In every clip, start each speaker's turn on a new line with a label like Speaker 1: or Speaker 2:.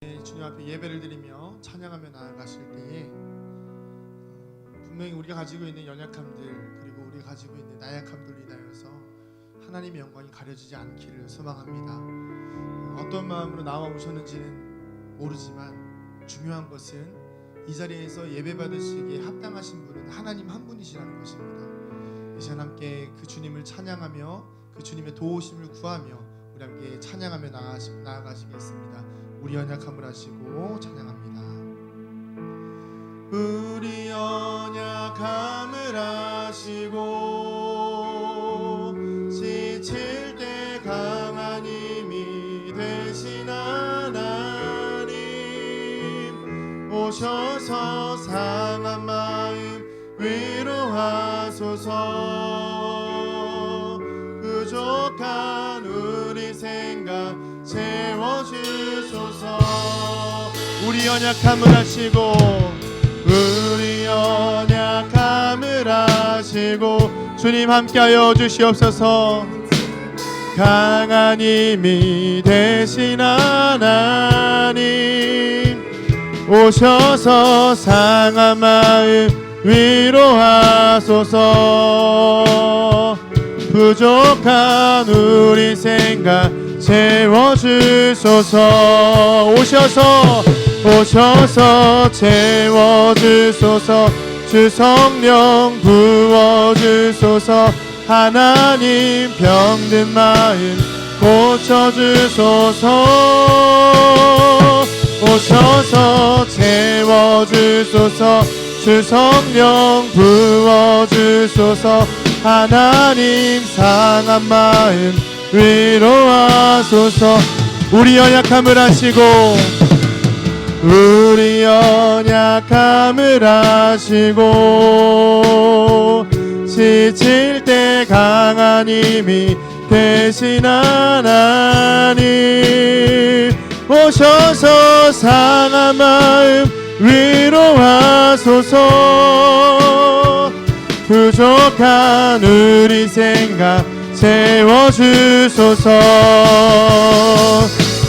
Speaker 1: 주님 앞에 예배를 드리며 찬양하며 나아가실 때에 분명히 우리가 가지고 있는 연약함들 그리고 우리가 가지고 있는 나약함들로 인하여서 하나님의 영광이 가려지지 않기를 소망합니다. 어떤 마음으로 나와 오셨는지는 모르지만 중요한 것은 이 자리에서 예배 받으시기에 합당하신 분은 하나님 한 분이시라는 것입니다. 이 시간 함께 그 주님을 찬양하며 그 주님의 도우심을 구하며 우리 함께 찬양하며 나아가시겠습니다. 우리 연약함을 하시고 찬양합니다. 우리 연약함을 하시고 지칠 때 강한 힘이 되신 하나님 오셔서 상한 마음 위로하소서. 부족한 우리 생각 채워주소서. 우리 연약함을 하시고 우리 연약함을 하시고 주님 함께하여 주시옵소서. 강한 힘이 되신 하나님 오셔서 상한 마음 위로하소서. 부족한 우리 생각 채워주소서. 오셔서 채워주소서. 주 성령 부어주소서. 하나님 병든 마음 고쳐주소서. 오셔서 채워주소서. 주 성령 부어주소서. 하나님 상한 마음 위로하소서. 우리 연약함을 하시고 우리 연약함을 하시고 지칠 때 강한 힘이 되신 하나님 오셔서 상한 마음 위로하소서. 부족한 우리 생각 채워주소서.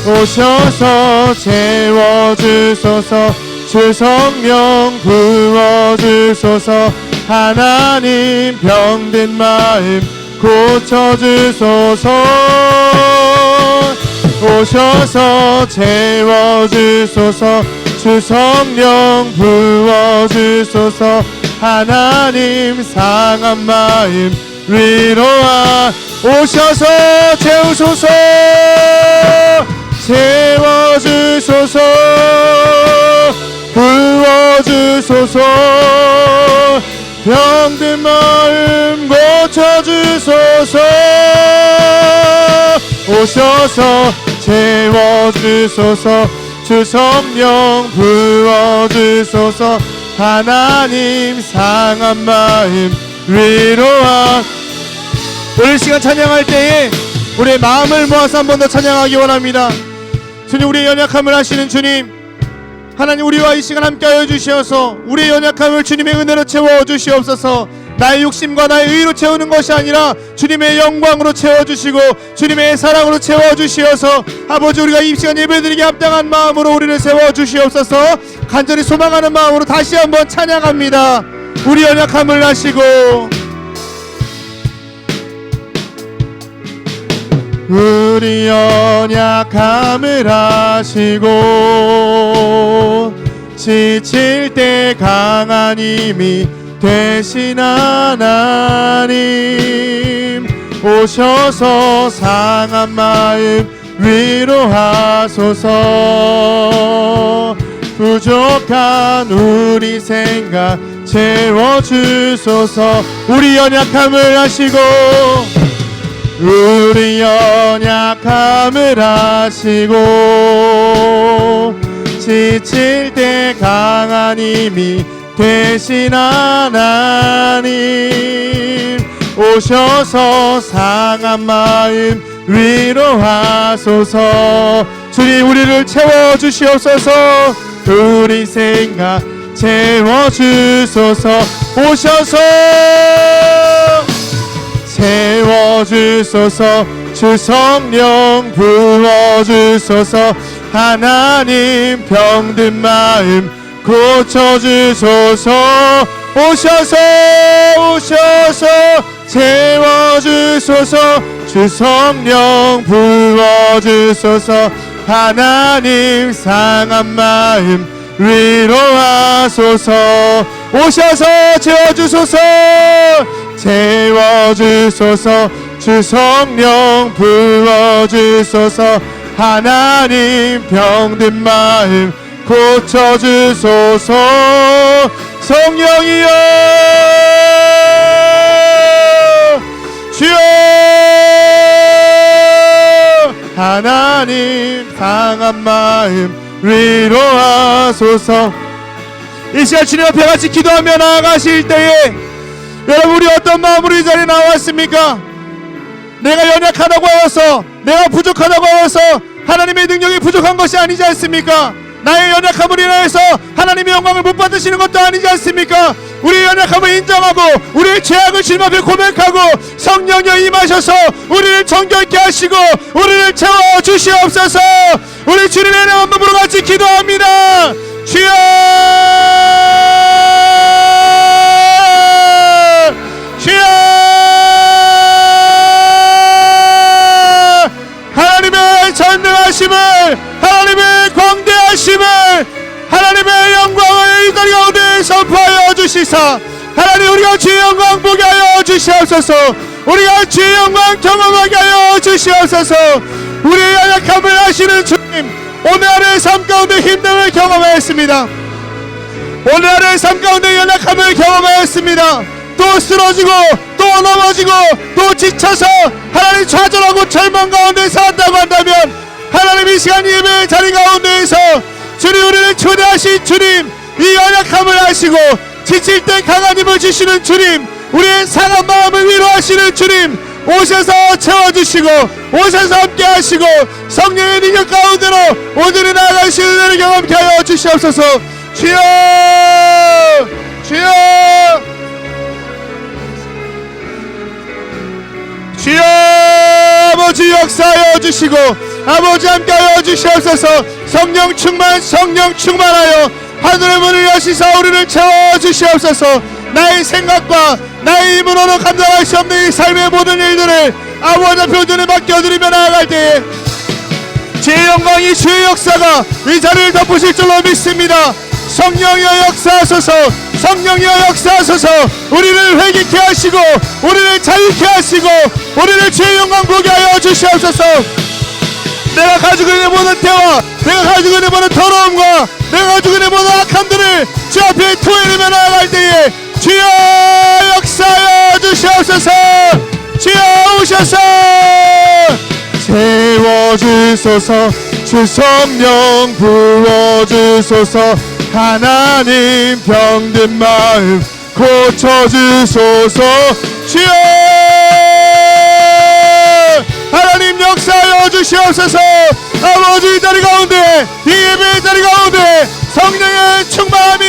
Speaker 1: 오셔서 채워주소서. 주 성령 부어주소서. 하나님 병든 마음 고쳐주소서. 오셔서 채워주소서. 주 성령 부어주소서. 하나님 상한 마음 오셔서 채우소서. 채워주소서. 부어주소서. 병든 마음 고쳐주소서. 오셔서 채워주소서. 주 성령 부어주소서. 하나님 상한 마음 오늘 시간 찬양할 때에 우리의 마음을 모아서 한 번 더 찬양하기 원합니다. 주님, 우리의 연약함을 하시는 주님, 하나님 우리와 이 시간 함께하여 주시어서 우리의 연약함을 주님의 은혜로 채워주시옵소서. 나의 욕심과 나의 의로 채우는 것이 아니라 주님의 영광으로 채워주시고 주님의 사랑으로 채워주시어서 아버지, 우리가 이 시간 예배드리기 합당한 마음으로 우리를 세워주시옵소서. 간절히 소망하는 마음으로 다시 한번 찬양합니다. 우리 연약함을 하시고 우리 연약함을 하시고 지칠 때 강한 힘이 되신 하나님 오셔서 상한 마음 위로하소서. 부족한 우리 생각 채워주소서. 우리 연약함을 하시고 우리 연약함을 하시고 지칠 때 강한 힘이 되신 하나님 오셔서 상한 마음 위로하소서. 주님, 우리를 채워주시옵소서. 우리 생각 채워주소서. 오셔서 채워주소서. 주 성령 부어주소서. 하나님 병든 마음 고쳐주소서. 오셔서 채워주소서. 주 성령 부어주소서. 하나님 상한 마음 위로하소서. 오셔서 채워주소서. 주 성령 부어주소서. 하나님 병든 마음 고쳐주소서. 성령이여 주여. 하나님 상한 마음 위로하소서. 이 시간 주님 앞에 같이 기도하며 나아가실 때에 여러분, 우리 어떤 마음으로 이 자리에 나왔습니까? 내가 연약하다고 하여서, 내가 부족하다고 하여서 하나님의 능력이 부족한 것이 아니지 않습니까? 나의 연약함을 인하여서 하나님의 영광을 못 받으시는 것도 아니지 않습니까? 우리의 연약함을 인정하고 우리의 죄악을 주님 앞에 고백하고 성령여 임하셔서 우리를 정결케 하시고 우리를 채워주시옵소서. 우리 주님의 한 몸으로 같이 기도합니다. 주여, 주여. 하나님의 전능하심을, 하나님의 광대하심을, 하나님의 영광을 이 자리 가운데 선포하여 주시사, 하나님 우리가 주의 영광 보게 하여 주시옵소서. 우리가 주의 영광 경험하게 하여 주시옵소서. 우리의 연약함을 아시는 주님, 오늘 하루의 삶 가운데 힘듦을 경험하였습니다. 오늘 하루의 삶 가운데 연약함을 경험하였습니다. 또 쓰러지고 또 넘어지고 또 지쳐서 하나님 좌절하고 절망 가운데 살았다고 한다면, 하나님 이 시간 예배의 자리 가운데에서 주님, 우리를 초대하신 주님, 이 연약함을 아시고 지칠 때 강한 힘을 주시는 주님, 우리의 상한 마음을 위로하시는 주님, 오셔서 채워주시고 오셔서 함께 하시고 성령의 능력 가운데로 오늘이 나아가시는 은혜를 경험케 하여 주시옵소서. 주여, 주여, 주여. 아버지 역사하여 주시고 아버지 함께하여 주시옵소서. 성령 충만하여 하늘의 문을 여시사 우리를 채워주시옵소서. 나의 생각과 나의 힘으로는 감당할 수 없는 이 삶의 모든 일들을 아버지 앞에 온전히 맡겨드리며 나아갈 때에 주의 영광이, 주의 역사가 이 자리를 덮으실 줄로 믿습니다. 성령이여 역사하소서. 성령이여 역사하소서. 우리를 회개케 하시고 우리를 자유케 하시고 우리를 주의 영광 보게 하여 주시옵소서. 내가 가지고 있는 모든 태와 내가 가지고 있는 모든 더러움과 내가 가지고 있는 모든 악함들을 주 앞에 토해내며 나아갈 때에 주여 역사하여 주시옵소서. 주여 오셔서 채워주소서. 주 성령 부어주소서. 하나님 병든 마음 고쳐주소서. 주여 하나님 역사하여 주시옵소서. 아버지 이 자리 가운데, 이 예배의 자리 가운데 성령의 충만함이,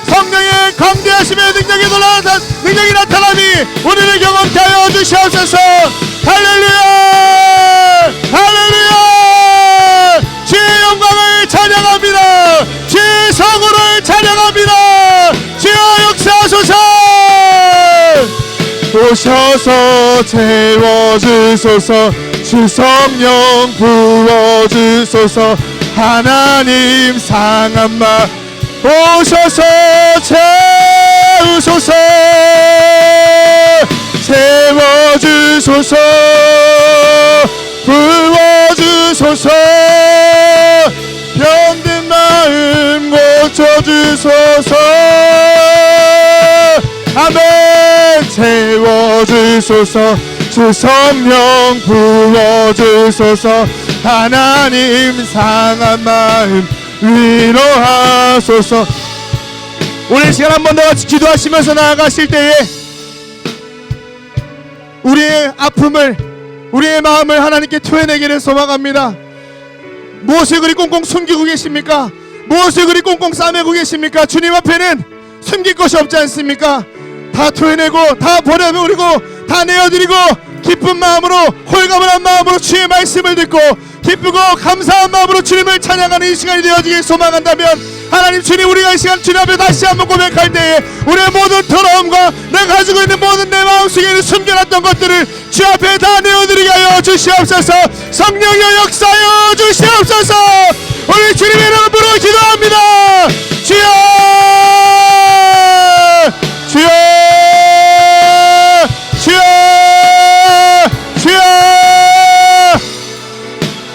Speaker 1: 성령의 광대하심의 능력이 나타남이 우리를 경험케 하여 주시옵소서. 할렐루야, 할렐루야. 주의 영광을 찬양합니다. 주의 성호를 찬양합니다. 주여 역사하소서. 오셔서 채워주소서. 주 성령 부어주소서. 하나님 상한 마음 오셔서 채우소서. 채워주소서. 부어주소서. 병든 마음 고쳐주소서. 아멘. 채워주소서. 주 성령 부어주소서. 하나님 상한 마음 위로하소서. 오늘 시간 한 번 더 같이 기도하시면서 나아가실 때에 우리의 아픔을, 우리의 마음을 하나님께 토해내기를 소망합니다. 무엇을 그리 꽁꽁 숨기고 계십니까? 무엇을 그리 꽁꽁 싸매고 계십니까? 주님 앞에는 숨길 것이 없지 않습니까? 다 토해내고 다 버려버리고 다 내어드리고 기쁜 마음으로, 홀가분한 마음으로 주의 말씀을 듣고 기쁘고 감사한 마음으로 주님을 찬양하는 이 시간이 되어지길 소망한다면 하나님 주님, 우리가 이 시간 주님 앞에 다시 한번 고백할 때에 우리의 모든 더러움과 내가 가지고 있는 모든 내 마음속에 있는 숨겨놨던 것들을 주 앞에 다 내어드리게 하여 주시옵소서. 성령의 역사여 주시옵소서. 우리 주님의 이름으로 기도합니다. 주여, 주여, 주여, 주여.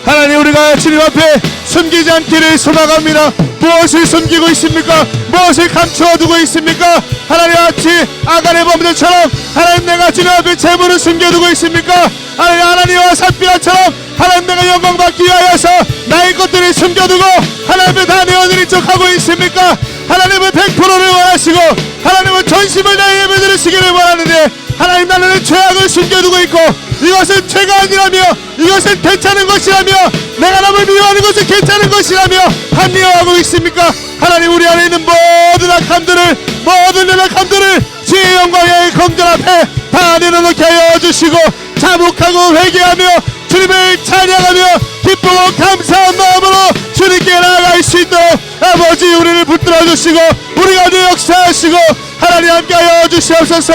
Speaker 1: 하나님, 우리가 주님 앞에 숨기지 않기를 소망합니다. 무엇을 숨기고 있습니까? 무엇을 감추어두고 있습니까? 하나님, 같이 아간의 범죄처럼 하나님, 내가 주님 앞에 재물을 숨겨두고 있습니까? 하나님과 삽비라처럼 하나님, 내가 영광 받기 위하여서 나의 것들을 숨겨두고 하나님 앞에 다 내어드린 척하고 있습니까? 하나님은 100%를 원하시고 하나님은 전심을 다해 예배드리시기를 원하는데 하나님, 나는 죄악을 숨겨두고 있고 이것은 죄가 아니라며 이것은 괜찮은 것이라며 내가 남을 미워하는 것은 괜찮은 것이라며 합리화하고 있습니까? 하나님, 우리 안에 있는 모든 악함들을, 모든 연약함들을 주의 영광의 성전 앞에 다 내려놓게 하여 주시고 자복하고 회개하며 주님을 찬양하며 기쁘고 감사한 마음으로 주님께 나아갈 수 있도록 아버지, 우리를 붙들어 주시고 우리 가운데 역사하시고 하나님 함께하여 주시옵소서.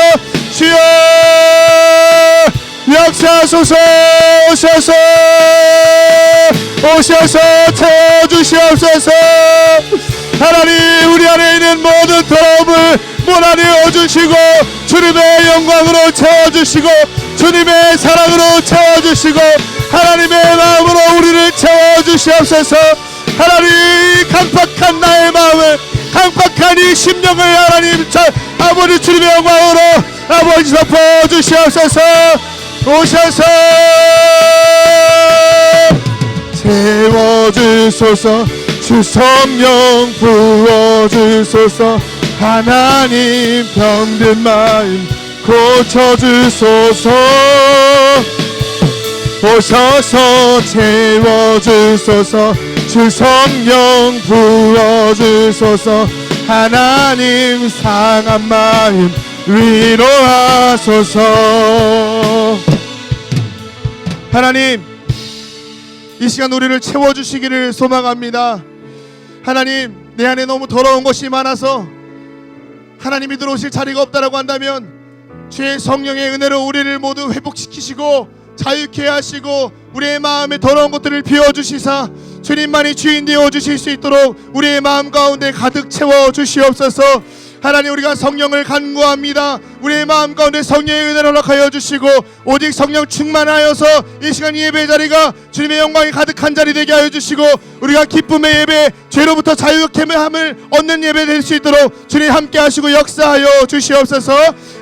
Speaker 1: 주여, 역사하소서. 오셔서 오셔서 채워주시옵소서. 하나님, 우리 안에 있는 모든 더러움을 몰아내어 주시고 주님의 영광으로 채워주시고 주님의 사랑으로 채워주시고 하나님의 마음으로 우리를 채워주시옵소서. 하나님, 강팍한 나의 마음을, 강팍한 이 심령을 하나님 아버지 주님의 영광으로 아버지 덮어주시옵소서. 오셔서 채워주소서. 주 성령 부어주소서. 하나님, 병든 마음 고쳐주소서. 오셔서 채워주소서. 주 성령 부어주소서. 하나님, 상한 마음 위로하소서. 하나님, 이 시간 우리를 채워주시기를 소망합니다. 하나님, 내 안에 너무 더러운 것이 많아서 하나님이 들어오실 자리가 없다라고 한다면 주의 성령의 은혜로 우리를 모두 회복시키시고 자유케 하시고 우리의 마음에 더러운 것들을 비워주시사 주님만이 주인 되어 주실 수 있도록 우리의 마음 가운데 가득 채워 주시옵소서. 하나님, 우리가 성령을 간구합니다. 우리의 마음 가운데 성령의 은혜를 허락하여 주시고 오직 성령 충만하여서 이 시간 예배 자리가 주님의 영광이 가득한 자리 되게 하여 주시고 우리가 기쁨의 예배, 죄로부터 자유함을 얻는 예배 될 수 있도록 주님 함께 하시고 역사하여 주시옵소서.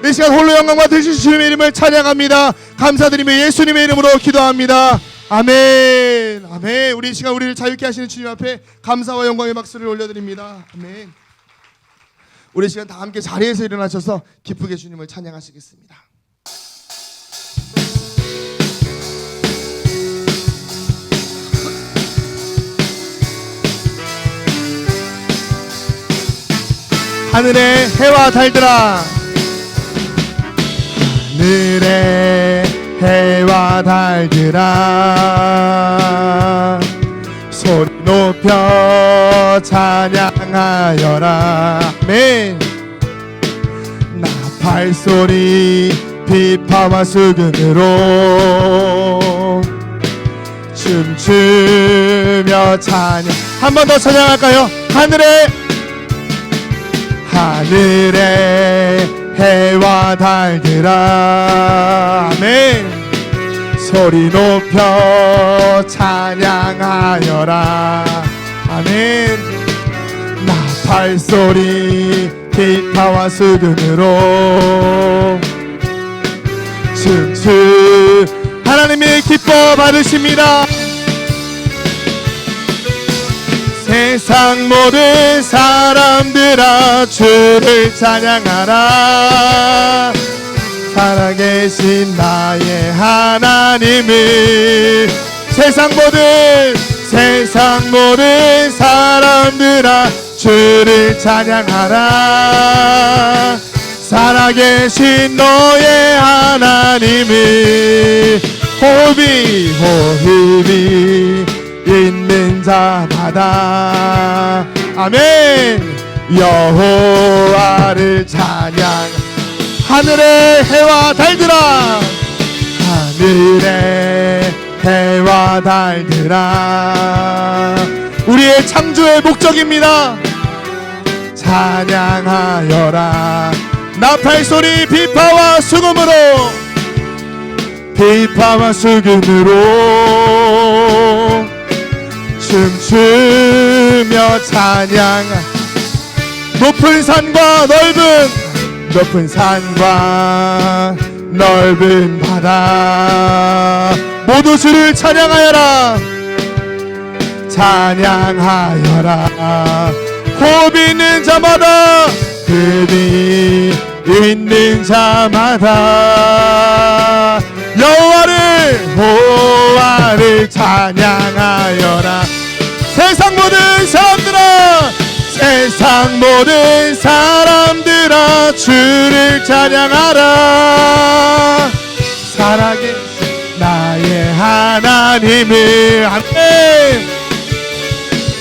Speaker 1: 이 시간 홀로 영광 받으신 주님의 이름을 찬양합니다. 감사드리며 예수님의 이름으로 기도합니다. 아멘. 아멘. 우리 이 시간 우리를 자유케 하시는 주님 앞에 감사와 영광의 박수를 올려드립니다. 아멘. 우리 시간 다 함께 자리에서 일어나셔서 기쁘게 주님을 찬양하시겠습니다. 하늘의 해와 달들아, 하늘의 해와 달들아, 소리 높여 찬양하여라. 아멘. 나팔소리 비파와 수금으로 춤추며 찬양. 한 번 더 찬양할까요? 하늘의 해와 달들아. 아멘. 소리 높여 찬양하여라. 아멘. 나팔소리 기타와 수금으로 춤추. 하나님이 기뻐 받으십니다. 세상 모든 사람들아 주를 찬양하라. 살아계신 나의 하나님을. 세상 모든 사람들아 주를 찬양하라. 살아계신 너의 하나님을. 호흡이 있는 자마다 아멘. 여호와를 찬양. 하늘의 해와 달들아, 하늘의 해와 달들아, 우리의 창조의 목적입니다. 찬양하여라. 나팔소리 비파와 수금으로, 비파와 수금으로 춤추며 찬양. 높은 산과 넓은 바다 모두 주를 찬양하여라. 찬양하여라. 호흡이 있는 자마다, 호흡이 있는 자마다 여호와를 찬양하여라. 세상 모든 사람들아, 세상 모든 사람들아, 주를 찬양하라. 살아계신 나의 하나님을. 아멘.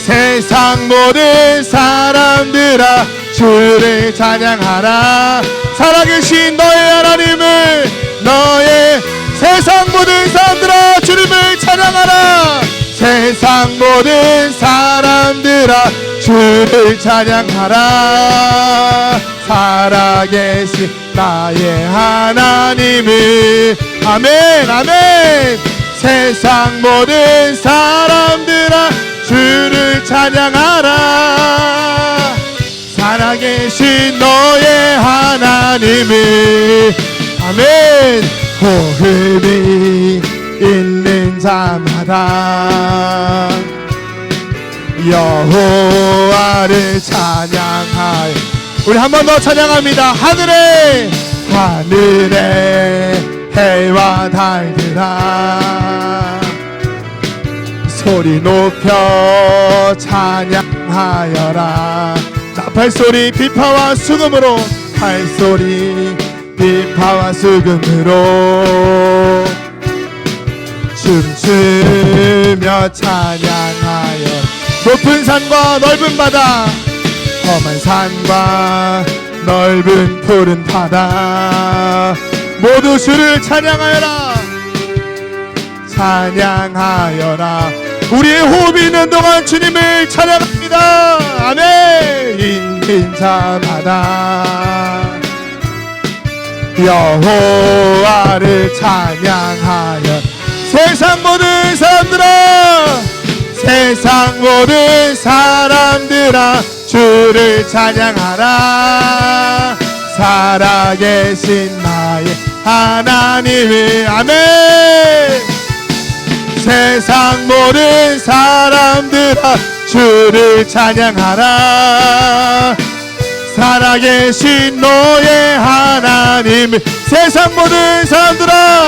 Speaker 1: 세상 모든 사람들아, 주를 찬양하라. 살아계신 너의 하나님을, 너의 세상 모든 사람들아, 주님을 찬양하라. 세상 모든 사람들아, 주를 찬양하라. 살아계신 나의 하나님을. 아멘 아멘. 세상 모든 사람들아, 주를 찬양하라. 살아계신 너의 하나님을. 아멘. 호흡이 있는 자마다 여호와를 찬양하여. 우리 한 번 더 찬양합니다. 하늘에 해와 달들아, 소리 높여 찬양하여라. 나팔소리 비파와 수금으로, 팔소리 비파와 수금으로 춤추며 찬양하여. 높은 산과 넓은 바다, 험한 산과 넓은 푸른 바다 모두 주를 찬양하여라. 찬양하여라. 우리의 호흡이 있는 동안 주님을 찬양합니다. 아멘. 있는 자마다 여호와를 찬양하여. 세상 모든 사람들아, 세상 모든 사람들아, 주를 찬양하라. 살아계신 나의 하나님을. 아멘. 세상 모든 사람들아, 주를 찬양하라. 살아계신 너의 하나님을. 세상 모든 사람들아,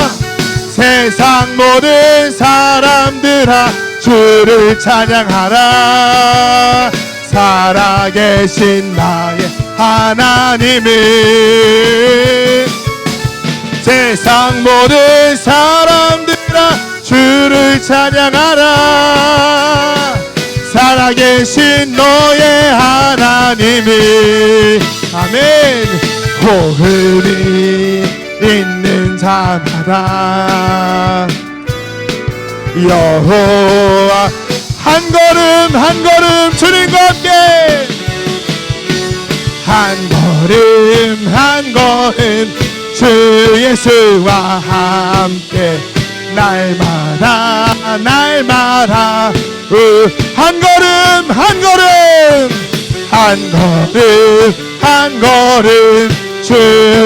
Speaker 1: 세상 모든 사람들아, 주를 찬양하라. 살아계신 나의 하나님을. 세상 모든 사람들아, 주를 찬양하라. 살아계신 너의 하나님을. 아멘. 호흡이 있는 자마다 여호와. 한 걸음 한 걸음 주님과 함께, 한 걸음 한 걸음 주 예수와 함께, 날마다 날마다 한 걸음 한 걸음 한 걸음 한 걸음 주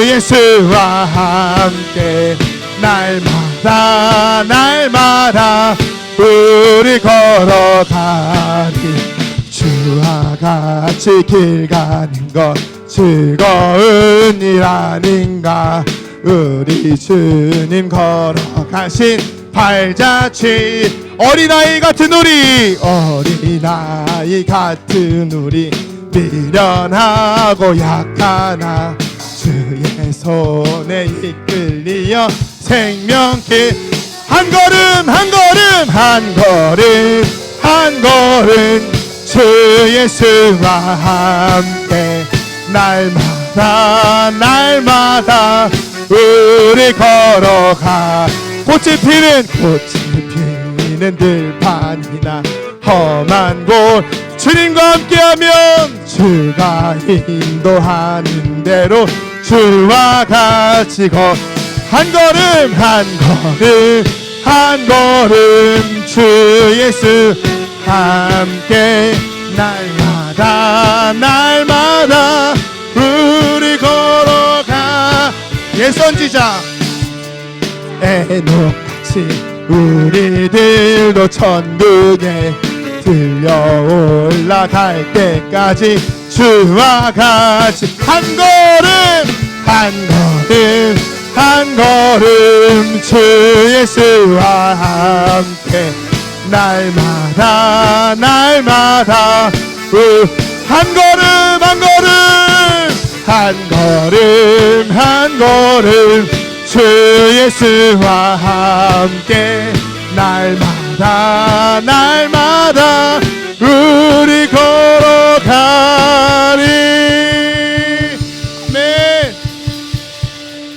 Speaker 1: 예수와 함께, 날마다 날마다 우리 걸어가리. 주와 같이 길 가는 것 즐거운 일 아닌가. 우리 주님 걸어가신 발자취. 어린아이 같은 우리, 어린아이 같은 우리, 미련하고 약하나 주의 손에 이끌리어 생명길. 한 걸음 한 걸음 한 걸음 한 걸음 주 예수와 함께 날마다 날마다 우리 걸어가 꽃이 피는 들판이나 험한 곳 주님과 함께하면 주가 인도하는 대로 주와 같이 한 걸음 한 걸음 한 걸음 주 예수 함께 날마다 날마다 우리 걸어가. 예선지자 에녹같이 우리들도 천국에 들려 올라갈 때까지 주와 같이 한 걸음 한 걸음 한 걸음 주 예수와 함께 날마다 날마다 한 걸음 한 걸음 한 걸음 한 걸음 주 예수와 함께 날마다 날마다 우리 걸어가리. 네.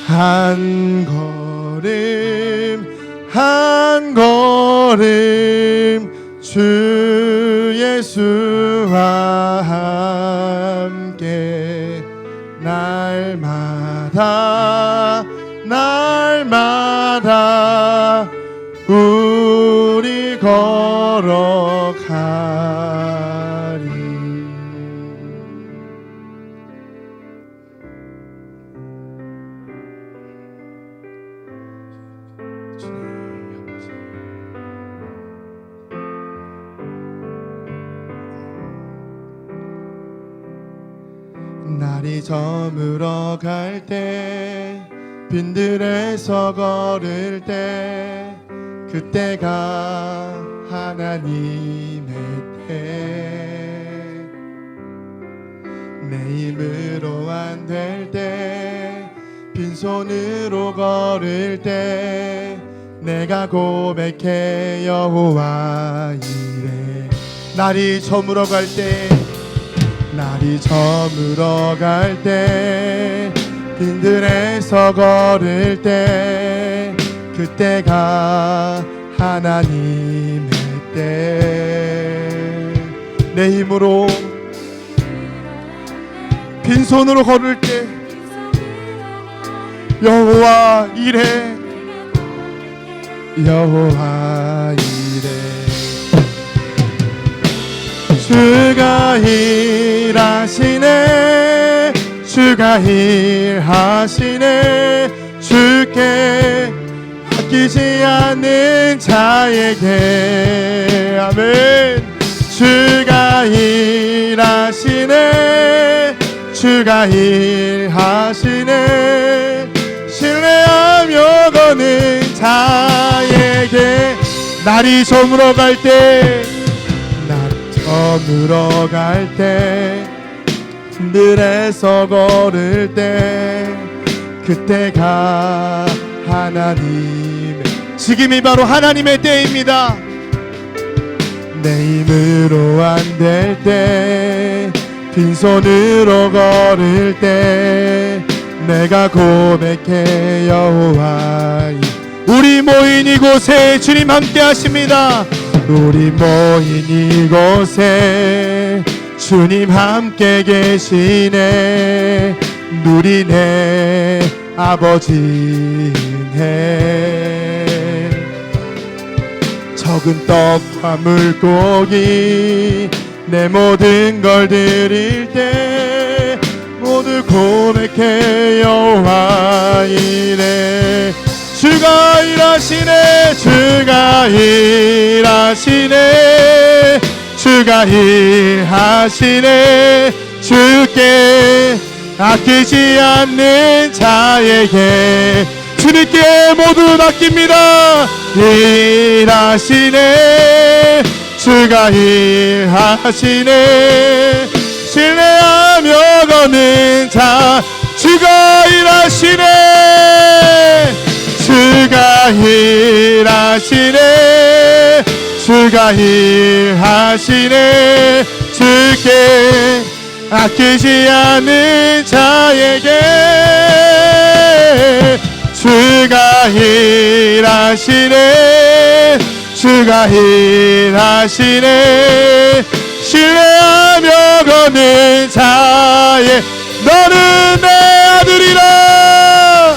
Speaker 1: 한 걸음 한 걸음 주 예수와 함께 날마다 날마다 우리 걸어가리. 날이 저물어 갈 때 빈들에서 걸을 때 그때가 하나님의 때 내 힘으로 안 될 때 빈손으로 걸을 때 내가 고백해 여호와 이래. 날이 저물어 갈 때 날이 저물어 갈 때 빈들에서 걸을 때 그때가 하나님의 때 내 힘으로 빈손으로 걸을 때 여호와 이래 여호와 이래. 주가 일하시네 주가 일하시네 주께 아끼지 않는 자에게 아멘. 주가 일하시네 주가 일하시네 신뢰하며 거는 자에게. 날이 저물어 갈 때 저물어 갈 때 들에서 걸을 때 그때가 하나님의 지금이 바로 하나님의 때입니다. 내 힘으로 안 될 때 빈손으로 걸을 때 내가 고백해 여호와 우리 모인 이곳에 주님 함께 하십니다. 우리 모인 이곳에 주님 함께 계시네. 누리네 아버지네. 적은 떡과 물고기 내 모든 걸 드릴 때 모두 고백해 여호와 이래. 주가 일하시네 주가 일하시네 주가 일하시네 주께 아끼지 않는 자에게 주님께 모두 맡깁니다. 일하시네 주가 일하시네 신뢰하며 거는 자 주가 일하시네 주가 일하시네 주가 일하시네 주께 아끼지 않는 자에게 주가 일하시네 주가 일하시네 신뢰하며 걷는 자에 너는 내 아들이라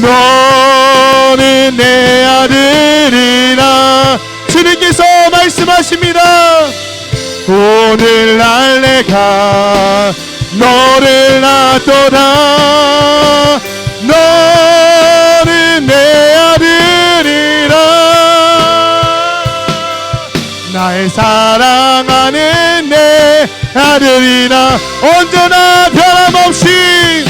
Speaker 1: 너는 내 아들이라 주님께서 말씀하십니다. 오늘날 내가 너를 낳도다 너는 내 아들이라 나의 사랑하는 내 아들이라 언제나 변함없이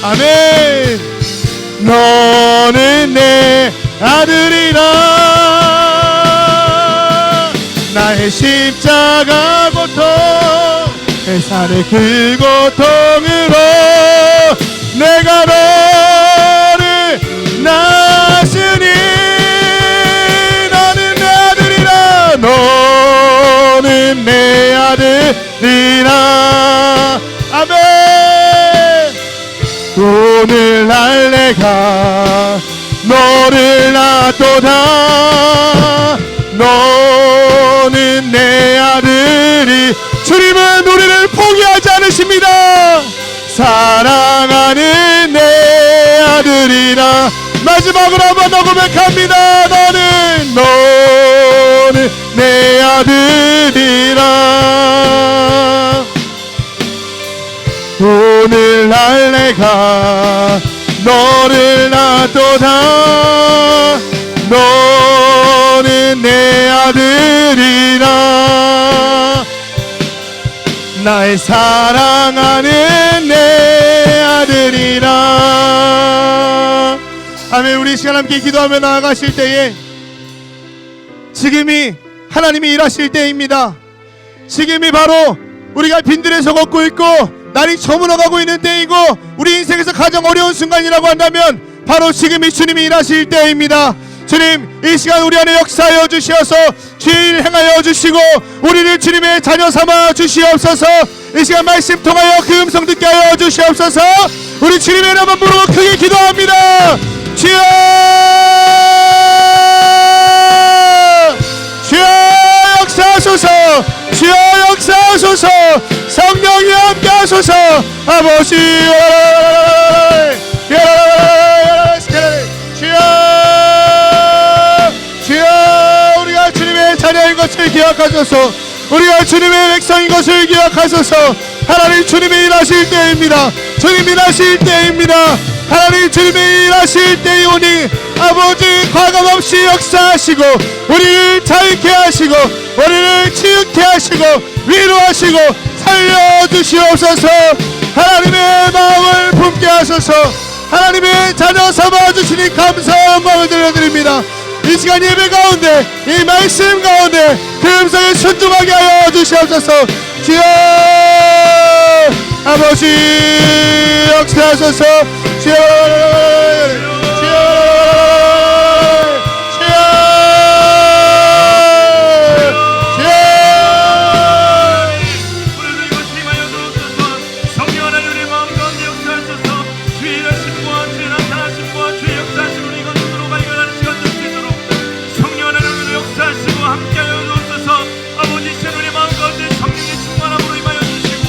Speaker 1: 아멘 너는 내 아들이라 나의 십자가 고통 내 살의 그 고통으로 내가 너를 낳았으니 너는 내 아들이라 너는 내 아들이라 아멘 오늘날 내가 너를 낳도다 너는 내 아들이 주님은 우리를 포기하지 않으십니다. 사랑하는 내 아들이라 마지막으로 한번 더 고백합니다. 너는 내 아들이라 오늘날 내가 너를 낳도다 너는 내 아들이라 나의 사랑하는 내 아들이라 아멘. 우리 시간 함께 기도하며 나아가실 때에 지금이 하나님이 일하실 때입니다. 지금이 바로 우리가 빈들에서 걷고 있고 날이 저물어가고 있는 때이고 우리 인생에서 가장 어려운 순간이라고 한다면 바로 지금이 주님이 일하실 때입니다. 주님 이 시간 우리 안에 역사하여 주시어서 주의 일 행하여 주시고 우리를 주님의 자녀 삼아 주시옵소서. 이 시간 말씀 통하여 그 음성 듣게 하여 주시옵소서. 우리 주님의 이름을 부르고 크게 기도합니다. 주여 주여 역사하소서 주여 역사하소서 성령이 함께하소서 아버지 주여 주여 우리가 주님의 자녀인 것을 기억하소서 우리가 주님의 백성인 것을 기억하소서 하나님 주님이 일하실 때입니다. 주님이 일하실 때입니다. 하나님 주님이 일하실 때이오니 아버지 과감없이 역사하시고 우리를 자유케 하시고 우리를 치유케 하시고 위로하시고 살려주시옵소서. 하나님의 마음을 품게 하소서. 하나님의 자녀 삼아주시니 감사와 영광을 드려드립니다. 이 시간 예배 가운데 이 말씀 가운데 그 음성에 순종하게 하여 주시옵소서. 주여 아버지 역사하소서. 주여 주여 주여 주여
Speaker 2: 오늘도 이곳에 임하여 주옵소서. 성령 하나님의 마음 가운데 역사하소서. 주의 일하심과 주의 나타나심과 주의 역사하심으로 이건 눈으로 발견하는 시간 될 수 있도록 성령 하나님의 역사하시고 함께하여 주옵소서. 아버지 시간의 마음 가운데 성령의 충만함으로 임하여 주시고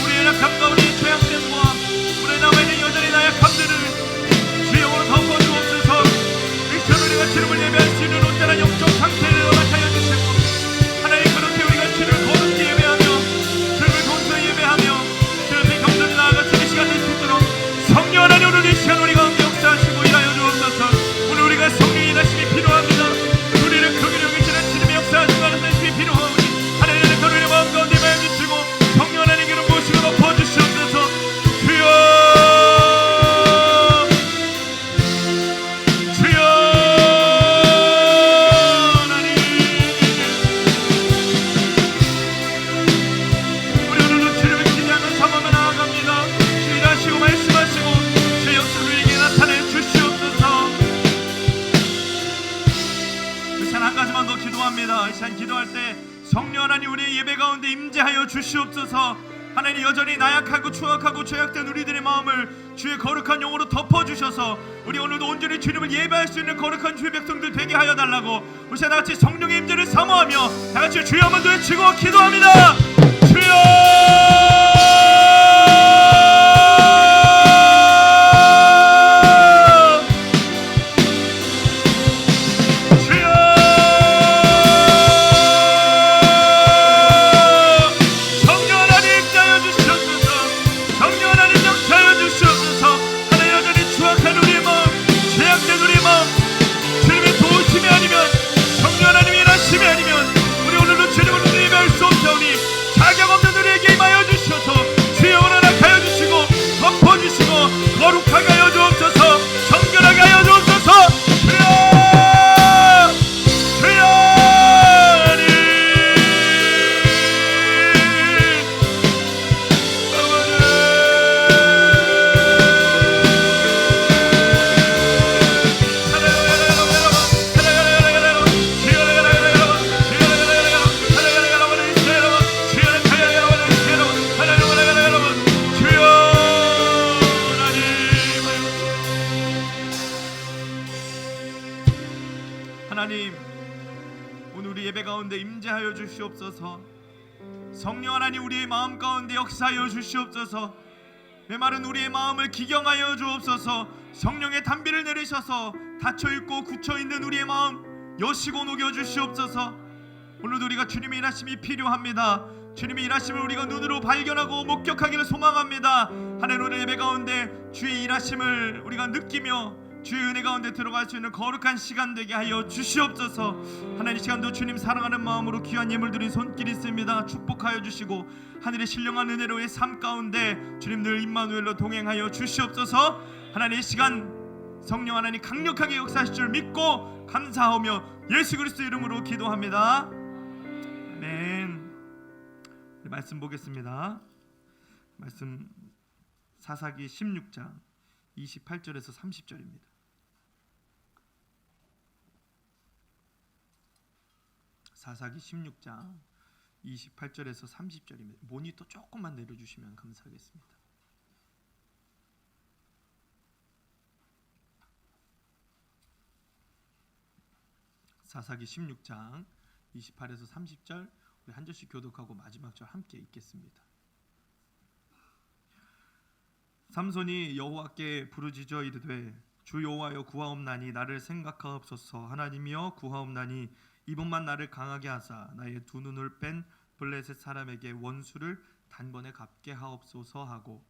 Speaker 2: 우리의 약함 가운데 죄악된 모함 우리의 남아 있는 여전히 나약함들을 주의 영으로 덮어 주옵소서. 이 시간 우리가 주님을 예배할 수 있는 온전한 영적 상태를 허락하여 주시고 하나님 그렇게 우리가 주를 거룩히 예배하며 주를 동서히 예배하며 주를 경전히 나아가 주의 시간 될 수 있도록 성령 하나님 오늘 이 시간 우리 가운데 역사하시고 일하여 주옵소서. 오늘 우리가 성령의 일하심이 필요합니다. 우리를 크게 여기시는 주님의 역사하시고 하는 말씀이 필요하오니 하나님의 그들의 마음 가운데 임하여 주시고 성령 하나님께는 모시고 덮어주시옵소서. 주여 주여 하나님 시간 한 가지만 더 기도합니다. 이 시간 기도할 때 성령 하나님 우리의 예배 가운데 임재하여 주시옵소서. 하나님 여전히 나약하고 추악하고 죄악된 우리들의 마음을 주의 거룩한 영으로 덮어주셔서 우리 오늘도 온전히 주님을 예배할 수 있는 거룩한 주의 백성들 되게 하여 달라고 우리 다 같이 성령의 임재를 사모하며 다 같이 주여 한번 더 외치고 기도합니다. 주여! 거룩하게 하여 주옵소서. 정결하게 하여 주옵소서. 주여 주여 하나님 하나님 오늘 우리 예배 가운데 임재하여 주시옵소서. 성령 하나님 우리의 마음 가운데 역사하여 주시옵소서. 메마른 우리의 마음을 기경하여 주옵소서. 성령의 단비를 내리셔서 닫혀있고 굳혀있는 우리의 마음 여시고 녹여 주시옵소서. 오늘도 우리가 주님의 일하심이 필요합니다. 주님의 일하심을 우리가 눈으로 발견하고 목격하기를 소망합니다. 하나님 오늘 예배 가운데 주의 일하심을 우리가 느끼며 주의 은혜 가운데 들어갈 수 있는 거룩한 시간 되게 하여 주시옵소서. 하나님 이 시간도 주님 사랑하는 마음으로 귀한 예물 드린 손길 있습니다. 축복하여 주시고 하늘의 신령한 은혜로의 삶 가운데 주님 늘 임마누엘로 동행하여 주시옵소서. 하나님 이 시간 성령 하나님 강력하게 역사하실 줄 믿고 감사하며 예수 그리스도 이름으로 기도합니다. 아멘. 말씀 보겠습니다. 말씀 사사기 16장 28절에서 30절입니다. 사사기 16장 28절에서 30절입니다. 모니터 조금만 내려주시면 감사하겠습니다. 사사기 16장 28에서 30절 우리 한 절씩 교독하고 마지막 절 함께 읽겠습니다. 삼손이 여호와께 부르짖어 이르되 주 여호와여 구하옵나니 나를 생각하옵소서. 하나님이여 구하옵나니 이번만 나를 강하게 하사 나의 두 눈을 뺀 블레셋 사람에게 원수를 단번에 갚게 하옵소서 하고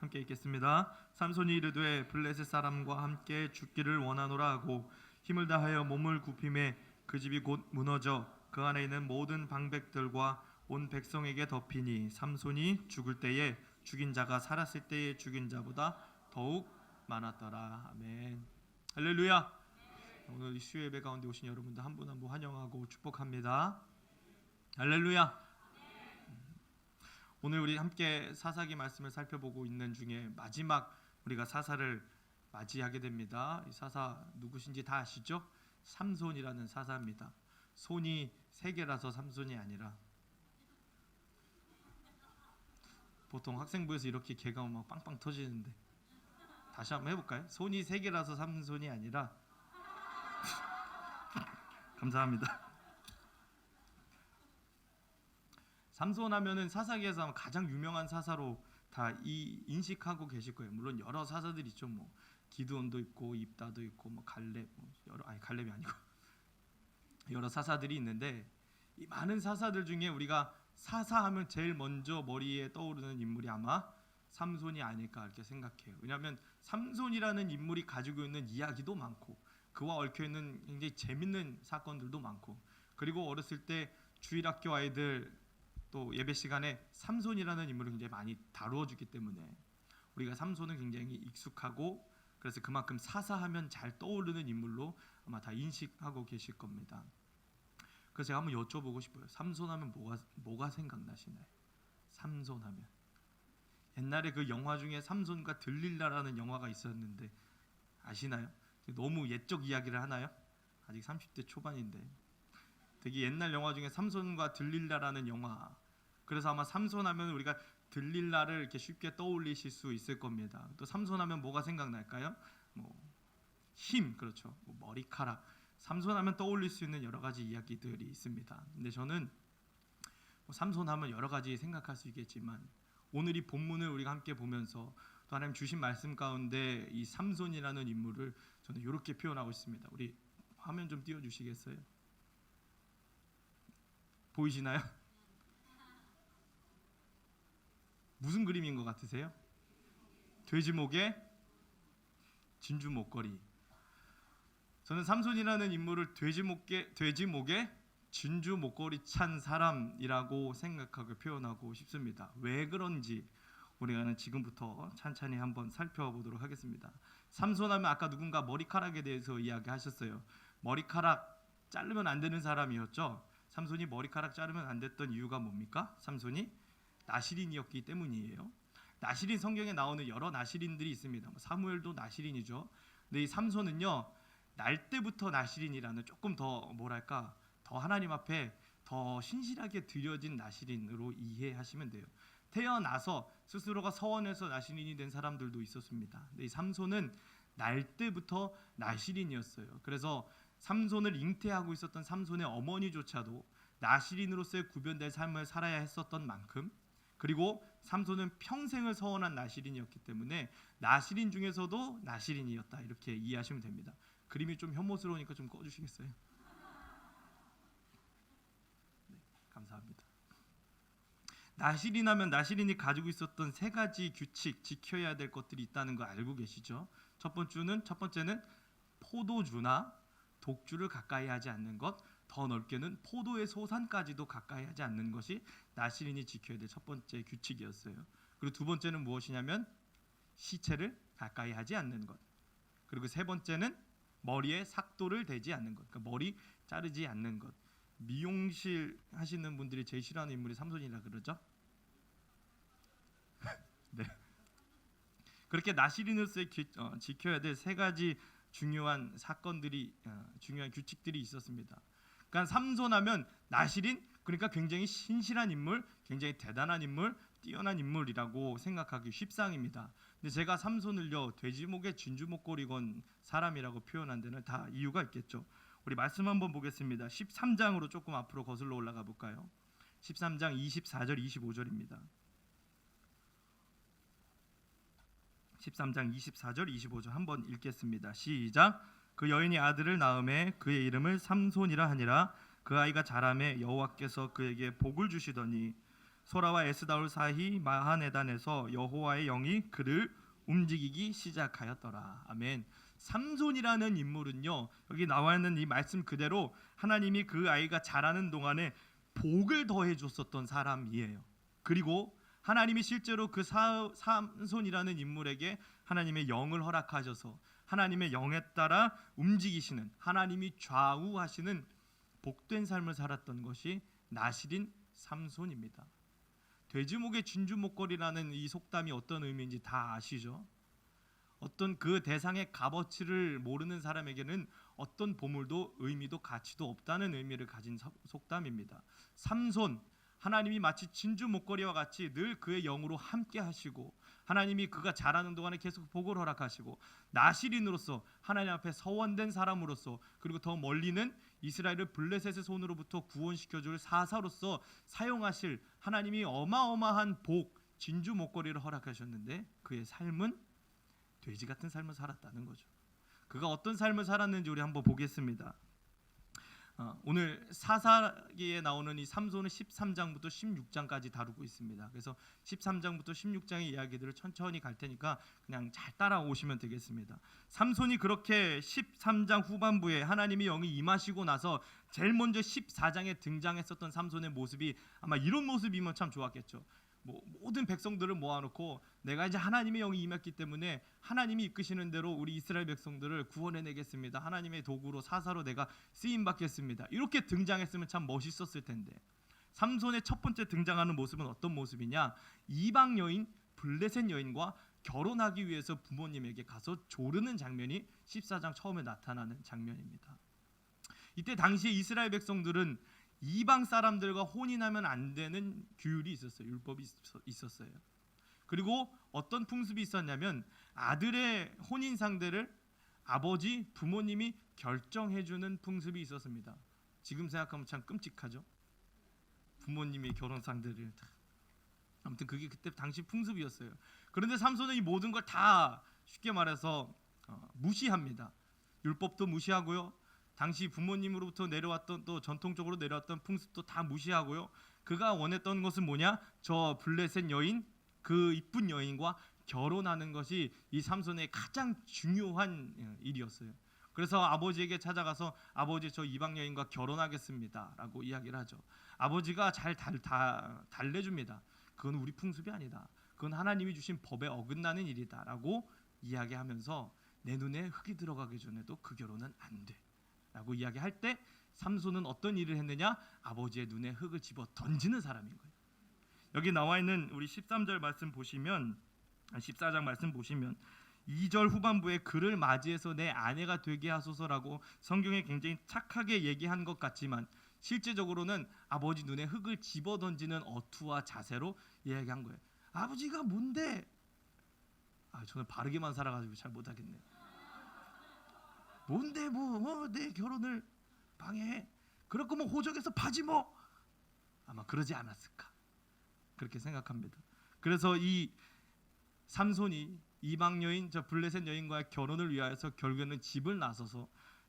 Speaker 2: 함께 읽겠습니다. 삼손이 이르되 블레셋 사람과 함께 죽기를 원하노라 하고 힘을 다하여 몸을 굽힘에 그 집이 곧 무너져 그 안에 있는 모든 방백들과 온 백성에게 덮이니 삼손이 죽을 때에 죽인 자가 살았을 때에 죽인 자보다 더욱 많았더라. 아멘. 할렐루야. 오늘 수요 예배 가운데 오신 여러분들 한 분 한 분 환영하고 축복합니다. 할렐루야. 오늘 우리 함께 사사기 말씀을 살펴보고 있는 중에 마지막 우리가 사사를 맞이하게 됩니다. 이 사사 누구신지 다 아시죠? 삼손이라는 사사입니다. 손이 세 개라서 삼손이 아니라 보통 학생부에서 이렇게 개가 막 빵빵 터지는데 다시 한번 해볼까요? 손이 세 개라서 삼손이 아니라 감사합니다. 삼손 하면은 사사기에서 가장 유명한 사사로 다 인식하고 계실 거예요. 물론 여러 사사들이 있죠. 뭐 기드온도 있고 입다도 있고 뭐 갈렙 갈렙이 아니고 여러 사사들이 있는데 이 많은 사사들 중에 우리가 사사하면 제일 먼저 머리에 떠오르는 인물이 아마 삼손이 아닐까 이렇게 생각해요. 왜냐하면 삼손이라는 인물이 가지고 있는 이야기도 많고 그와 얽혀 있는 굉장히 재밌는 사건들도 많고 그리고 어렸을 때 주일학교 아이들 또 예배 시간에 삼손이라는 인물을 굉장히 많이 다루어 주기 때문에 우리가 삼손은 굉장히 익숙하고 그래서 그만큼 사사하면 잘 떠오르는 인물로 아마 다 인식하고 계실 겁니다. 그래서 제가 한번 여쭤보고 싶어요. 삼손하면 뭐가 생각나시나요? 삼손하면
Speaker 3: 옛날에 그 영화 중에 삼손과 들릴라라는 영화가 있었는데 아시나요? 너무 옛적 이야기를 하나요? 아직 30대 초반인데 되게 옛날 영화 중에 삼손과 들릴라라는 영화. 그래서 아마 삼손 하면 우리가 들릴라를 이렇게 쉽게 떠올리실 수 있을 겁니다. 또 삼손 하면 뭐가 생각날까요? 힘, 그렇죠. 머리카락. 삼손 하면 떠올릴 수 있는 여러 가지 이야기들이 있습니다. 근데 저는 삼손 하면 여러 가지 생각할 수 있겠지만 오늘 이 본문을 우리가 함께 보면서 또 하나님 주신 말씀 가운데 이 삼손이라는 인물을 저는 이렇게 표현하고 있습니다. 우리 화면 좀 띄워주시겠어요? 보이시나요? 무슨 그림인 것 같으세요? 돼지목에 진주 목걸이. 저는 삼손이라는 인물을 돼지목에 진주 목걸이 찬 사람이라고 생각하고 표현하고 싶습니다. 왜 그런지 우리가 지금부터 찬찬히 한번 살펴보도록 하겠습니다. 삼손하면 아까 누군가 머리카락에 대해서 이야기하셨어요. 머리카락 자르면 안 되는 사람이었죠. 삼손이 머리카락 자르면 안 됐던 이유가 뭡니까? 삼손이 나실인이었기 때문이에요. 나실인, 성경에 나오는 여러 나실인들이 있습니다. 사무엘도 나실인이죠. 근데 이 삼손은요, 날 때부터 나실인이라는 조금 더 더 하나님 앞에 더 신실하게 드려진 나실인으로 이해하시면 돼요. 태어나서 스스로가 서원해서 나실인이 된 사람들도 있었습니다. 근데 이 삼손은 날 때부터 나실인이었어요. 그래서 삼손을 잉태하고 있었던 삼손의 어머니조차도 나실인으로서의 구별된 삶을 살아야 했었던 만큼, 그리고 삼손은 평생을 서원한 나실인이었기 때문에 나실인 중에서도 나실인이었다, 이렇게 이해하시면 됩니다. 그림이 좀 혐오스러우니까 좀 꺼주시겠어요? 네, 감사합니다. 나실인하면 나실인이 가지고 있었던 세 가지 규칙, 지켜야 될 것들이 있다는 거 알고 계시죠? 첫 번째는 포도주나 독주를 가까이 하지 않는 것, 더 넓게는 포도의 소산까지도 가까이 하지 않는 것이 나실인이 지켜야 될 첫 번째 규칙이었어요. 그리고 두 번째는 무엇이냐면 시체를 가까이 하지 않는 것. 그리고 세 번째는 머리에 삭도를 대지 않는 것. 그러니까 머리 자르지 않는 것. 미용실 하시는 분들이 제일 싫어하는 인물이 삼손이라 그러죠. 네. 그렇게 나실인으로서 지켜야 될 세 가지 중요한 사건들이, 중요한 규칙들이 있었습니다. 그러니까 삼손하면 나실인, 그러니까 굉장히 신실한 인물, 굉장히 대단한 인물, 뛰어난 인물이라고 생각하기 쉽상입니다. 근데 제가 삼손을요, 돼지목에 진주 목걸이 건 사람이라고 표현한 데는 다 이유가 있겠죠. 우리 말씀 한번 보겠습니다. 13장으로 조금 앞으로 거슬러 올라가 볼까요? 13장 24절 25절입니다. 13장 24절 25절 한번 읽겠습니다. 시작. 그 여인이 아들을 낳음에 그의 이름을 삼손이라 하니라. 그 아이가 자라매 여호와께서 그에게 복을 주시더니 소라와 에스다올 사이 마하네단에서 여호와의 영이 그를 움직이기 시작하였더라. 아멘. 삼손이라는 인물은요, 여기 나와 있는 이 말씀 그대로 하나님이 그 아이가 자라는 동안에 복을 더해 줬었던 사람이에요. 그리고 하나님이 실제로 그 삼손이라는 인물에게 하나님의 영을 허락하셔서 하나님의 영에 따라 움직이시는, 하나님이 좌우하시는 복된 삶을 살았던 것이 나실인 삼손입니다. 돼지목의 진주 목걸이라는 이 속담이 어떤 의미인지 다 아시죠? 어떤 그 대상의 값어치를 모르는 사람에게는 어떤 보물도 의미도 가치도 없다는 의미를 가진 속담입니다. 삼손, 하나님이 마치 진주 목걸이와 같이 늘 그의 영으로 함께 하시고 하나님이 그가 자라는 동안에 계속 복을 허락하시고 나실인으로서 하나님 앞에 서원된 사람으로서, 그리고 더 멀리는 이스라엘을 블레셋의 손으로부터 구원시켜줄 사사로서 사용하실 하나님이 어마어마한 복, 진주 목걸이를 허락하셨는데 그의 삶은 돼지 같은 삶을 살았다는 거죠. 그가 어떤 삶을 살았는지 우리 한번 보겠습니다. 오늘 사사기에 나오는 이 삼손은 13장부터 16장까지 다루고 있습니다. 그래서 13장부터 16장의 이야기들을 천천히 갈 테니까 그냥 잘 따라오시면 되겠습니다. 삼손이 그렇게 13장 후반부에 하나님의 영이 임하시고 나서 제일 먼저 14장에 등장했었던 삼손의 모습이 아마 이런 모습이면 참 좋았겠죠. 모든 백성들을 모아놓고 내가 이제 하나님의 영이 임했기 때문에 하나님이 이끄시는 대로 우리 이스라엘 백성들을 구원해내겠습니다. 하나님의 도구로 사사로 내가 쓰임받겠습니다. 이렇게 등장했으면 참 멋있었을 텐데 삼손의 첫 번째 등장하는 모습은 어떤 모습이냐? 이방 여인 블레셋 여인과 결혼하기 위해서 부모님에게 가서 조르는 장면이 14장 처음에 나타나는 장면입니다. 이때 당시에 이스라엘 백성들은 이방 사람들과 혼인하면 안 되는 규율이 있었어요. 율법이 있었어요. 그리고 어떤 풍습이 있었냐면 아들의 혼인 상대를 아버지 부모님이 결정해주는 풍습이 있었습니다. 지금 생각하면 참 끔찍하죠. 부모님이 결혼 상대를 아무튼 그게 그때 당시 풍습이었어요. 그런데 삼손은 이 모든 걸 다 쉽게 말해서 무시합니다. 율법도 무시하고요. 당시 부모님으로부터 내려왔던 또 전통적으로 내려왔던 풍습도 다 무시하고요. 그가 원했던 것은 뭐냐? 저 블레셋 여인, 그 이쁜 여인과 결혼하는 것이 이 삼손의 가장 중요한 일이었어요. 그래서 아버지에게 찾아가서 아버지 저 이방 여인과 결혼하겠습니다라고 이야기를 하죠. 아버지가 잘 달래줍니다. 그건 우리 풍습이 아니다. 그건 하나님이 주신 법에 어긋나는 일이다라고 이야기하면서 내 눈에 흙이 들어가기 전에도 그 결혼은 안 돼. 라고 이야기할 때 삼손은 어떤 일을 했느냐? 아버지의 눈에 흙을 집어 던지는 사람인 거예요. 여기 나와 있는 우리 13절 말씀 보시면 14장 말씀 보시면 2절 후반부에 그를 맞이해서 내 아내가 되게 하소서라고 성경에 굉장히 착하게 얘기한 것 같지만 실제적으로는 아버지 눈에 흙을 집어 던지는 어투와 자세로 이야기한 거예요. 아버지가 뭔데? 저는 바르게만 살아가지고 잘 못하겠네. 뭔데 내 결혼을 방해해? 그럴 거면 호적에서 파지 뭐. 아마 그러지 않았을까 그렇게 생각합니다. 그래서 이 삼손이 이방 여인 저 블레셋 여인과의 결혼을 위하여서 결국에는 집을 나서서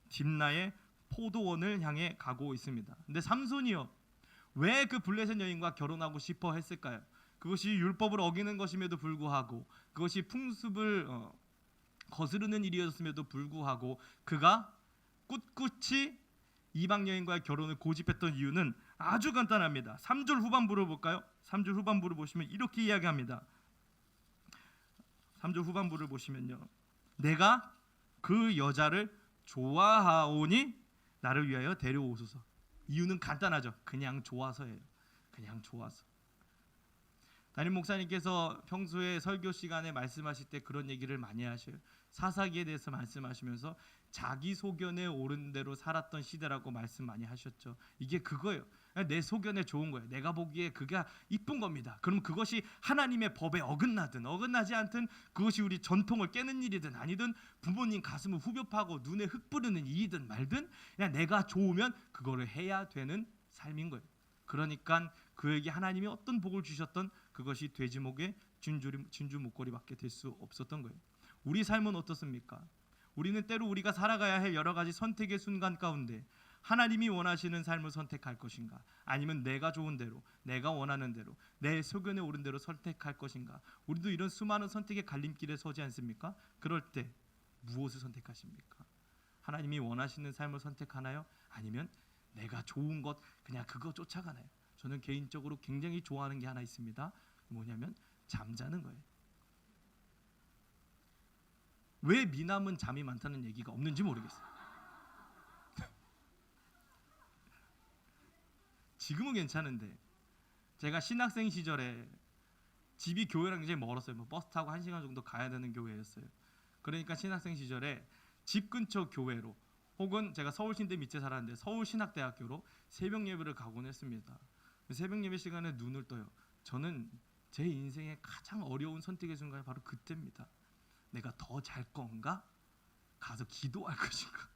Speaker 3: 딥나의 포도원을 향해 가고 있습니다. 근데 삼손이요 왜 그 블레셋 여인과 결혼하고 싶어 했을까요? 그것이 율법을 어기는 것임에도 불구하고 그것이 풍습을 거스르는 일이었음에도 불구하고 그가 꿋꿋이 이방 여인과의 결혼을 고집했던 이유는 아주 간단합니다. 3절 후반부를 볼까요? 3절 후반부를 보시면 이렇게 이야기합니다. 3절 후반부를 보시면요. 내가 그 여자를 좋아하오니 나를 위하여 데려오소서. 이유는 간단하죠. 그냥 좋아서예요. 그냥 좋아서. 담임 목사님께서 평소에 설교 시간에 말씀하실 때 그런 얘기를 많이 하셔요. 사사기에 대해서 말씀하시면서 자기 소견에 오른 대로 살았던 시대라고 말씀 많이 하셨죠. 이게 그거예요. 내 소견에 좋은 거예요. 내가 보기에 그게 이쁜 겁니다. 그럼 그것이 하나님의 법에 어긋나든 어긋나지 않든 그것이 우리 전통을 깨는 일이든 아니든 부모님 가슴을 후벼 파고 눈에 흙 뿌리는 일이든 말든 그냥 내가 좋으면 그거를 해야 되는 삶인 거예요. 그러니까 그에게 하나님이 어떤 복을 주셨던 그것이 돼지목의 진주 목걸이밖에 될 수 없었던 거예요. 우리 삶은 어떻습니까? 우리는 때로 우리가 살아가야 할 여러 가지 선택의 순간 가운데 하나님이 원하시는 삶을 선택할 것인가 아니면 내가 좋은 대로 내가 원하는 대로 내 소견에 오른 대로 선택할 것인가. 우리도 이런 수많은 선택의 갈림길에 서지 않습니까? 그럴 때 무엇을 선택하십니까? 하나님이 원하시는 삶을 선택하나요? 아니면 내가 좋은 것 그냥 그거 쫓아가나요? 저는 개인적으로 굉장히 좋아하는 게 하나 있습니다. 뭐냐면 잠자는 거예요. 왜 미남은 잠이 많다는 얘기가 없는지 모르겠어요. 지금은 괜찮은데 제가 신학생 시절에 집이 교회랑 굉장히 멀었어요. 버스 타고 1시간 정도 가야 되는 교회였어요. 그러니까 신학생 시절에 집 근처 교회로 혹은 제가 서울신대 밑에 살았는데 서울신학대학교로 새벽 예배를 가곤 했습니다. 새벽 예배 시간에 눈을 떠요. 저는 제 인생의 가장 어려운 선택의 순간이 바로 그때입니다. 내가 더 잘 건가? 가서 기도할 것인가?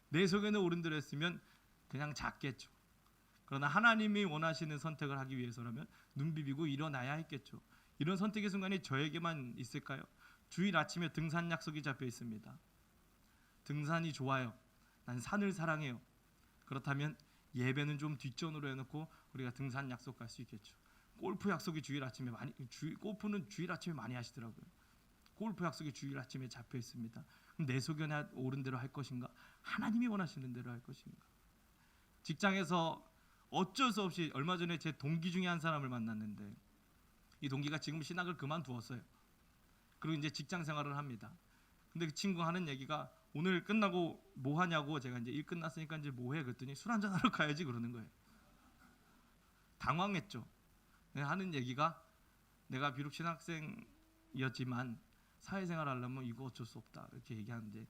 Speaker 3: 내 속에는 오른 대로 했으면 그냥 잤겠죠. 그러나 하나님이 원하시는 선택을 하기 위해서라면 눈 비비고 일어나야 했겠죠. 이런 선택의 순간이 저에게만 있을까요? 주일 아침에 등산 약속이 잡혀 있습니다. 등산이 좋아요. 난 산을 사랑해요. 그렇다면 예배는 좀 뒷전으로 해놓고 우리가 등산 약속 갈 수 있겠죠. 골프 약속이 골프는 주일 아침에 많이 하시더라고요. 골프 약속이 주일 아침에 잡혀 있습니다. 그럼 내 소견에 오른 대로 할 것인가? 하나님이 원하시는 대로 할 것인가? 직장에서 어쩔 수 없이 얼마 전에 제 동기 중에 한 사람을 만났는데 이 동기가 지금 신학을 그만두었어요. 그리고 이제 직장 생활을 합니다. 근데 그 친구 하는 얘기가 오늘 끝나고 뭐 하냐고 제가 이제 일 끝났으니까 이제 뭐 해? 그랬더니 술 한잔 하러 가야지 그러는 거예요. 당황했죠. 하는 얘기가 내가 비록 신학생이었지만 사회생활 하려면 이거 어쩔 수 없다 이렇게 얘기하는데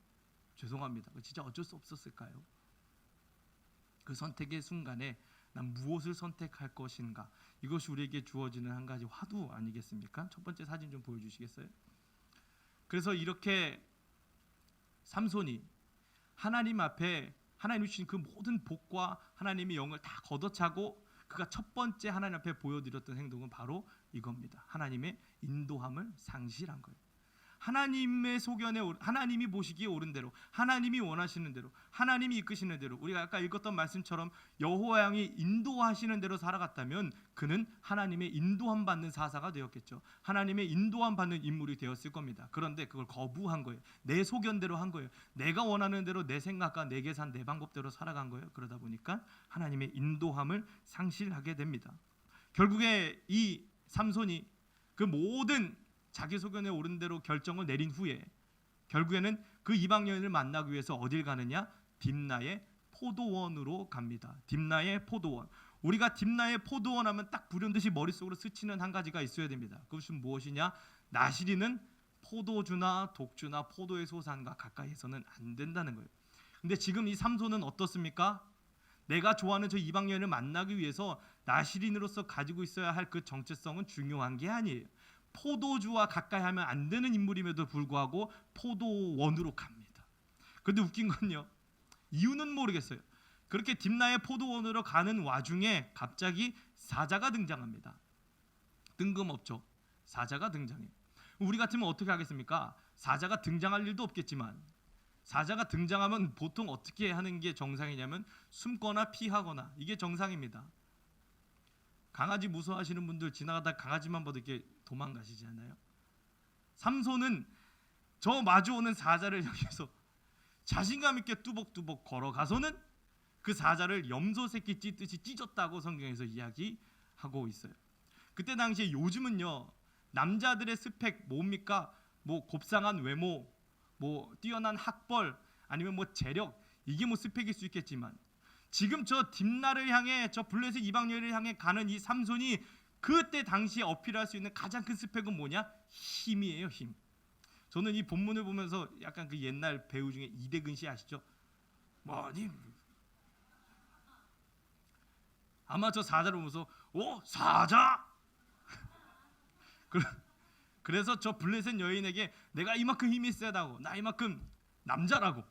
Speaker 3: 죄송합니다. 진짜 어쩔 수 없었을까요? 그 선택의 순간에 난 무엇을 선택할 것인가, 이것이 우리에게 주어지는 한 가지 화두 아니겠습니까? 첫 번째 사진 좀 보여주시겠어요? 그래서 이렇게 삼손이 하나님 앞에 하나님이 주신 그 모든 복과 하나님의 영을 다 걷어차고 그가 첫 번째 하나님 앞에 보여드렸던 행동은 바로 이겁니다. 하나님의 인도함을 상실한 거예요. 하나님의 소견에 하나님이 보시기에 옳은 대로, 하나님이 원하시는 대로, 하나님이 이끄시는 대로, 우리가 아까 읽었던 말씀처럼 여호와 양이 인도하시는 대로 살아갔다면 그는 하나님의 인도함 받는 사사가 되었겠죠. 하나님의 인도함 받는 인물이 되었을 겁니다. 그런데 그걸 거부한 거예요. 내 소견대로 한 거예요. 내가 원하는 대로 내 생각과 내 계산, 내 방법대로 살아간 거예요. 그러다 보니까 하나님의 인도함을 상실하게 됩니다. 결국에 이 삼손이 그 모든 자기 소견에 옳은 대로 결정을 내린 후에 결국에는 그 이방 여인을 만나기 위해서 어딜 가느냐? 딥나의 포도원으로 갑니다. 딥나의 포도원. 우리가 딥나의 포도원 하면 딱 불현듯이 머릿속으로 스치는 한 가지가 있어야 됩니다. 그것은 무엇이냐? 나시리는 포도주나 독주나 포도의 소산과 가까이에서는 안 된다는 거예요. 근데 지금 이 삼손은 어떻습니까? 내가 좋아하는 저 이방 여인을 만나기 위해서 나시린으로서 가지고 있어야 할 그 정체성은 중요한 게 아니에요. 포도주와 가까이 하면 안 되는 인물임에도 불구하고 포도원으로 갑니다. 그런데 웃긴 건요, 이유는 모르겠어요. 그렇게 딥나의 포도원으로 가는 와중에 갑자기 사자가 등장합니다. 뜬금없죠. 사자가 등장해요. 우리 같으면 어떻게 하겠습니까? 사자가 등장할 일도 없겠지만 사자가 등장하면 보통 어떻게 하는 게 정상이냐면 숨거나 피하거나, 이게 정상입니다. 강아지 무서워하시는 분들 지나가다 강아지만 봐도 이렇게 도망가시지 않아요? 삼손은 저 마주오는 사자를 향해서 자신감 있게 뚜벅뚜벅 걸어가서는 그 사자를 염소 새끼 찢듯이 찢었다고 성경에서 이야기하고 있어요. 그때 당시에, 요즘은요 남자들의 스펙 뭡니까? 뭐 곱상한 외모, 뭐 뛰어난 학벌, 아니면 뭐 재력, 이게 뭐 스펙일 수 있겠지만 지금 저 딥나를 향해, 저 블레셋 이방 여인을 향해 가는 이 삼손이 그때 당시에 어필할 수 있는 가장 큰 스펙은 뭐냐? 힘이에요, 힘. 저는 이 본문을 보면서 약간 그 옛날 배우 중에 이대근 씨 아시죠? 뭐니? 아마 저 사자를 보면서 오, 사자! 그래서 저 블레셋 여인에게 내가 이만큼 힘이 세다고, 나 이만큼 남자라고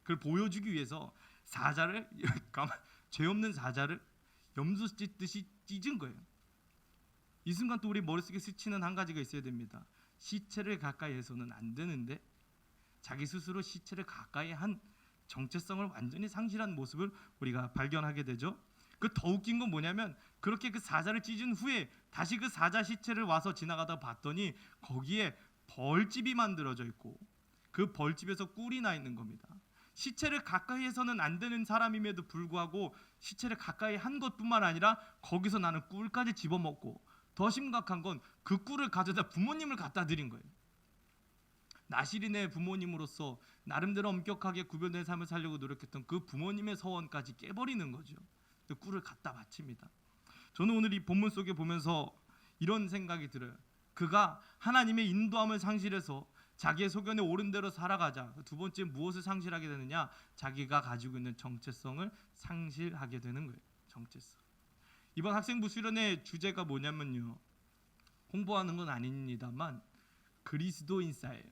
Speaker 3: 그걸 보여주기 위해서 사자를, 죄 없는 사자를 염소 찢듯이 찢은 거예요. 이 순간 또 우리 머릿속에 스치는 한 가지가 있어야 됩니다. 시체를 가까이 해서는 안 되는데 자기 스스로 시체를 가까이 한 정체성을 완전히 상실한 모습을 우리가 발견하게 되죠. 그 더 웃긴 건 뭐냐면, 그렇게 그 사자를 찢은 후에 다시 그 사자 시체를 와서 지나가다 봤더니 거기에 벌집이 만들어져 있고 그 벌집에서 꿀이 나 있는 겁니다. 시체를 가까이 해서는 안 되는 사람임에도 불구하고 시체를 가까이 한 것뿐만 아니라 거기서 나는 꿀까지 집어먹고, 더 심각한 건 그 꿀을 가져다 부모님을 갖다 드린 거예요. 나시린의 부모님으로서 나름대로 엄격하게 구별된 삶을 살려고 노력했던 그 부모님의 서원까지 깨버리는 거죠. 그 꿀을 갖다 바칩니다. 저는 오늘 이 본문 속에 보면서 이런 생각이 들어요. 그가 하나님의 인도함을 상실해서 자기의 소견에 옳은 대로 살아가자. 두 번째 무엇을 상실하게 되느냐? 자기가 가지고 있는 정체성을 상실하게 되는 거예요. 정체성. 이번 학생부 수련의 주제가 뭐냐면요, 홍보하는 건 아닙니다만 그리스도 인싸예요.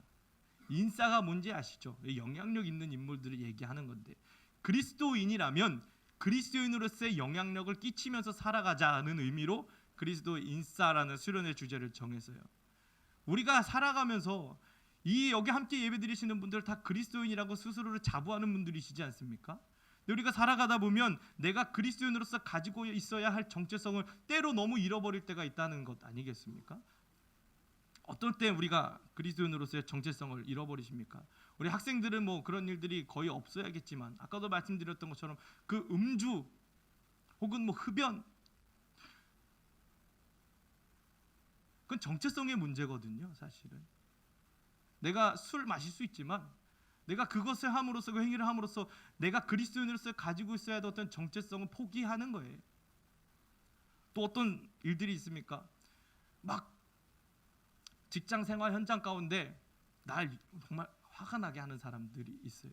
Speaker 3: 인싸가 뭔지 아시죠? 영향력 있는 인물들을 얘기하는 건데, 그리스도인이라면 그리스도인으로서의 영향력을 끼치면서 살아가자는 의미로 그리스도 인싸라는 수련의 주제를 정했어요. 우리가 살아가면서 이 여기 함께 예배드리시는 분들 다 그리스도인이라고 스스로를 자부하는 분들이시지 않습니까? 근데 우리가 살아가다 보면 내가 그리스도인으로서 가지고 있어야 할 정체성을 때로 너무 잃어버릴 때가 있다는 것 아니겠습니까? 어떨 때 우리가 그리스도인으로서의 정체성을 잃어버리십니까? 우리 학생들은 뭐 그런 일들이 거의 없어야겠지만, 아까도 말씀드렸던 것처럼 그 음주 혹은 뭐 흡연, 그건 정체성의 문제거든요. 사실은 내가 술 마실 수 있지만 내가 그것을 함으로써, 그 행위를 함으로써 내가 그리스도인으로서 가지고 있어야 할 어떤 정체성을 포기하는 거예요. 또 어떤 일들이 있습니까? 막 직장 생활 현장 가운데 날 정말 화가 나게 하는 사람들이 있어요.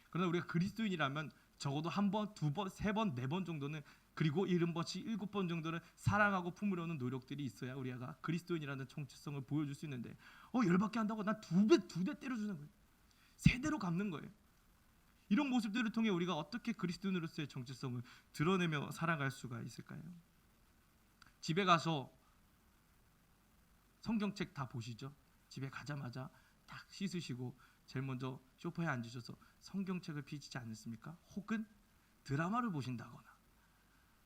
Speaker 3: 그러나 우리가 그리스도인이라면 적어도 한 번, 두 번, 세 번, 네 번 정도는, 그리고 70번씩 7번 정도는 사랑하고 품으려는 노력들이 있어야 우리가 그리스도인이라는 정체성을 보여줄 수 있는데, 열받게 한다고 난 두 대 때려주는 거예요. 세 대로 갚는 거예요. 이런 모습들을 통해 우리가 어떻게 그리스도인으로서의 정체성을 드러내며 살아갈 수가 있을까요? 집에 가서 성경책 다 보시죠. 집에 가자마자 딱 씻으시고 제일 먼저 소파에 앉으셔서 성경책을 펴시지 않습니까? 혹은 드라마를 보신다거나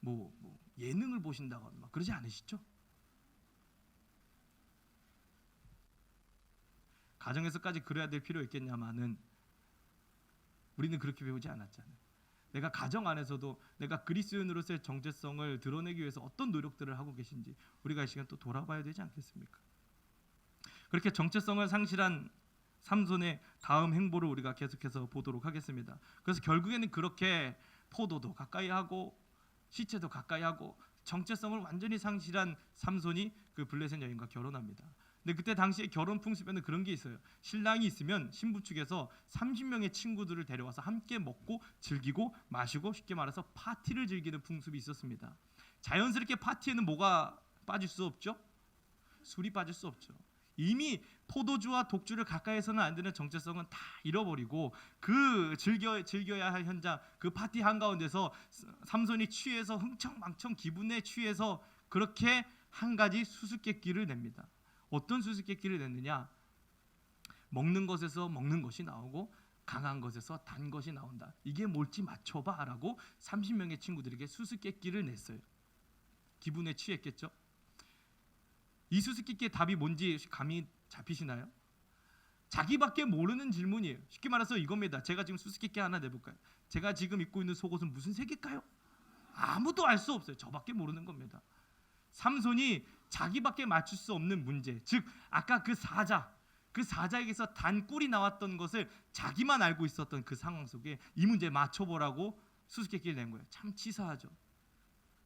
Speaker 3: 뭐 예능을 보신다거나 막 그러지 않으시죠? 가정에서까지 그래야 될 필요 있겠냐마는 우리는 그렇게 배우지 않았잖아요. 내가 가정 안에서도 내가 그리스도인으로서의 정체성을 드러내기 위해서 어떤 노력들을 하고 계신지 우리가 이 시간 또 돌아봐야 되지 않겠습니까? 그렇게 정체성을 상실한 삼손의 다음 행보를 우리가 계속해서 보도록 하겠습니다. 그래서 결국에는 그렇게 포도도 가까이 하고 시체도 가까이 하고 정체성을 완전히 상실한 삼손이 그 블레셋 여인과 결혼합니다. 근데 그때 당시에 결혼 풍습에는 그런 게 있어요. 신랑이 있으면 신부 측에서 30명의 친구들을 데려와서 함께 먹고 즐기고 마시고, 쉽게 말해서 파티를 즐기는 풍습이 있었습니다. 자연스럽게 파티에는 뭐가 빠질 수 없죠? 술이 빠질 수 없죠. 이미 포도주와 독주를 가까이서는 안 되는 정체성은 다 잃어버리고 그 즐겨야 할 현장, 그 파티 한가운데서 삼손이 취해서 흥청망청 기분에 취해서 그렇게 한 가지 수수께끼를 냅니다. 어떤 수수께끼를 냈느냐? 먹는 것에서 먹는 것이 나오고 강한 것에서 단 것이 나온다. 이게 뭘지 맞춰봐 라고 30명의 친구들에게 수수께끼를 냈어요. 기분에 취했겠죠? 이 수수께끼의 답이 뭔지 감이 잡히시나요? 자기밖에 모르는 질문이에요. 쉽게 말해서 이겁니다. 제가 지금 수수께끼 하나 내볼까요? 제가 지금 입고 있는 속옷은 무슨 색일까요? 아무도 알 수 없어요. 저밖에 모르는 겁니다. 삼손이 자기밖에 맞출 수 없는 문제, 즉 아까 그 사자에게서 단 꿀이 나왔던 것을 자기만 알고 있었던 그 상황 속에 이 문제 맞춰보라고 수수께끼를 낸 거예요. 참 치사하죠.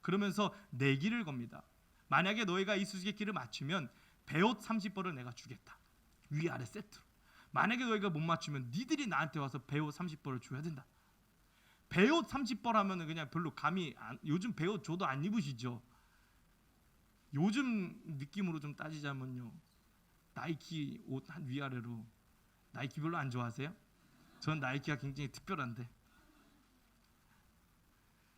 Speaker 3: 그러면서 내기를 겁니다. 만약에 너희가 이 수수께끼를 맞추면 배옷 30벌을 내가 주겠다. 위아래 세트로. 만약에 너희가 못 맞추면 니들이 나한테 와서 배옷 30벌을 줘야 된다. 배옷 30벌 하면은 그냥 별로 감이 요즘 배옷 줘도 안 입으시죠. 요즘 느낌으로 좀 따지자면요, 나이키 옷 한 위아래로. 나이키 별로 안 좋아하세요? 전 나이키가 굉장히 특별한데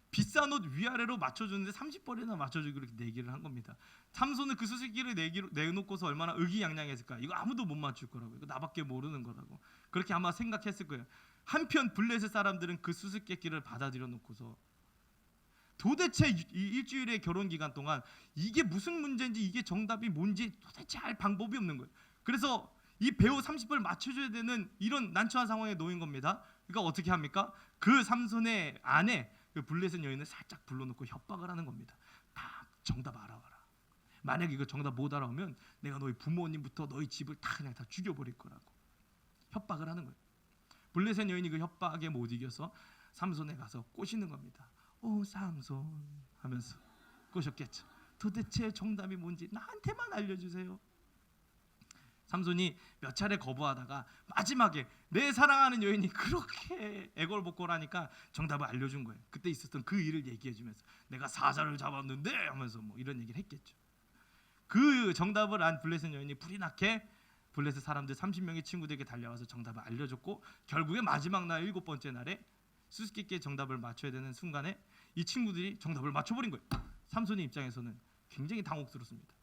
Speaker 3: 비싼 옷 위아래로 맞춰주는데 30벌이나 맞춰주기로 이렇게 내기를 한 겁니다. 삼손은 그 수수께끼를 내놓고서 얼마나 의기양양했을까. 이거 아무도 못 맞출 거라고, 이거 나밖에 모르는 거라고 그렇게 아마 생각했을 거예요. 한편 블레셋 사람들은 그 수수께끼를 받아들여 놓고서 도대체 일주일의 결혼 기간 동안 이게 무슨 문제인지, 이게 정답이 뭔지 도대체 알 방법이 없는 거예요. 그래서 이 배우 30벌 맞춰줘야 되는 이런 난처한 상황에 놓인 겁니다. 그러니까 어떻게 합니까? 그 삼손의 아내 그 블레셋 여인을 살짝 불러놓고 협박을 하는 겁니다. 다 정답 알아와라. 만약에 이거 정답 못 알아오면 내가 너희 부모님부터 너희 집을 그냥 다 죽여버릴 거라고 협박을 하는 거예요. 블레셋 여인이 그 협박에 못 이겨서 삼손에 가서 꼬시는 겁니다. 오 삼손 하면서 꼬셨겠죠. 도대체 정답이 뭔지 나한테만 알려주세요. 삼손이 몇 차례 거부하다가 마지막에 내 사랑하는 여인이 그렇게 애걸복걸하니까 정답을 알려준 거예요. 그때 있었던 그 일을 얘기해주면서 내가 사자를 잡았는데 하면서 뭐 이런 얘기를 했겠죠. 그 정답을 안 블레셋 여인이 불이 나게 블레셋 사람들 30명의 친구들에게 달려와서 정답을 알려줬고, 결국에 마지막 날 7번째 날에 수수께끼의 정답을 맞춰야 되는 순간에 이 친구들이 정답을 맞춰버린 거예요. 삼손의 입장에서는 굉장히 당혹스럽습니다.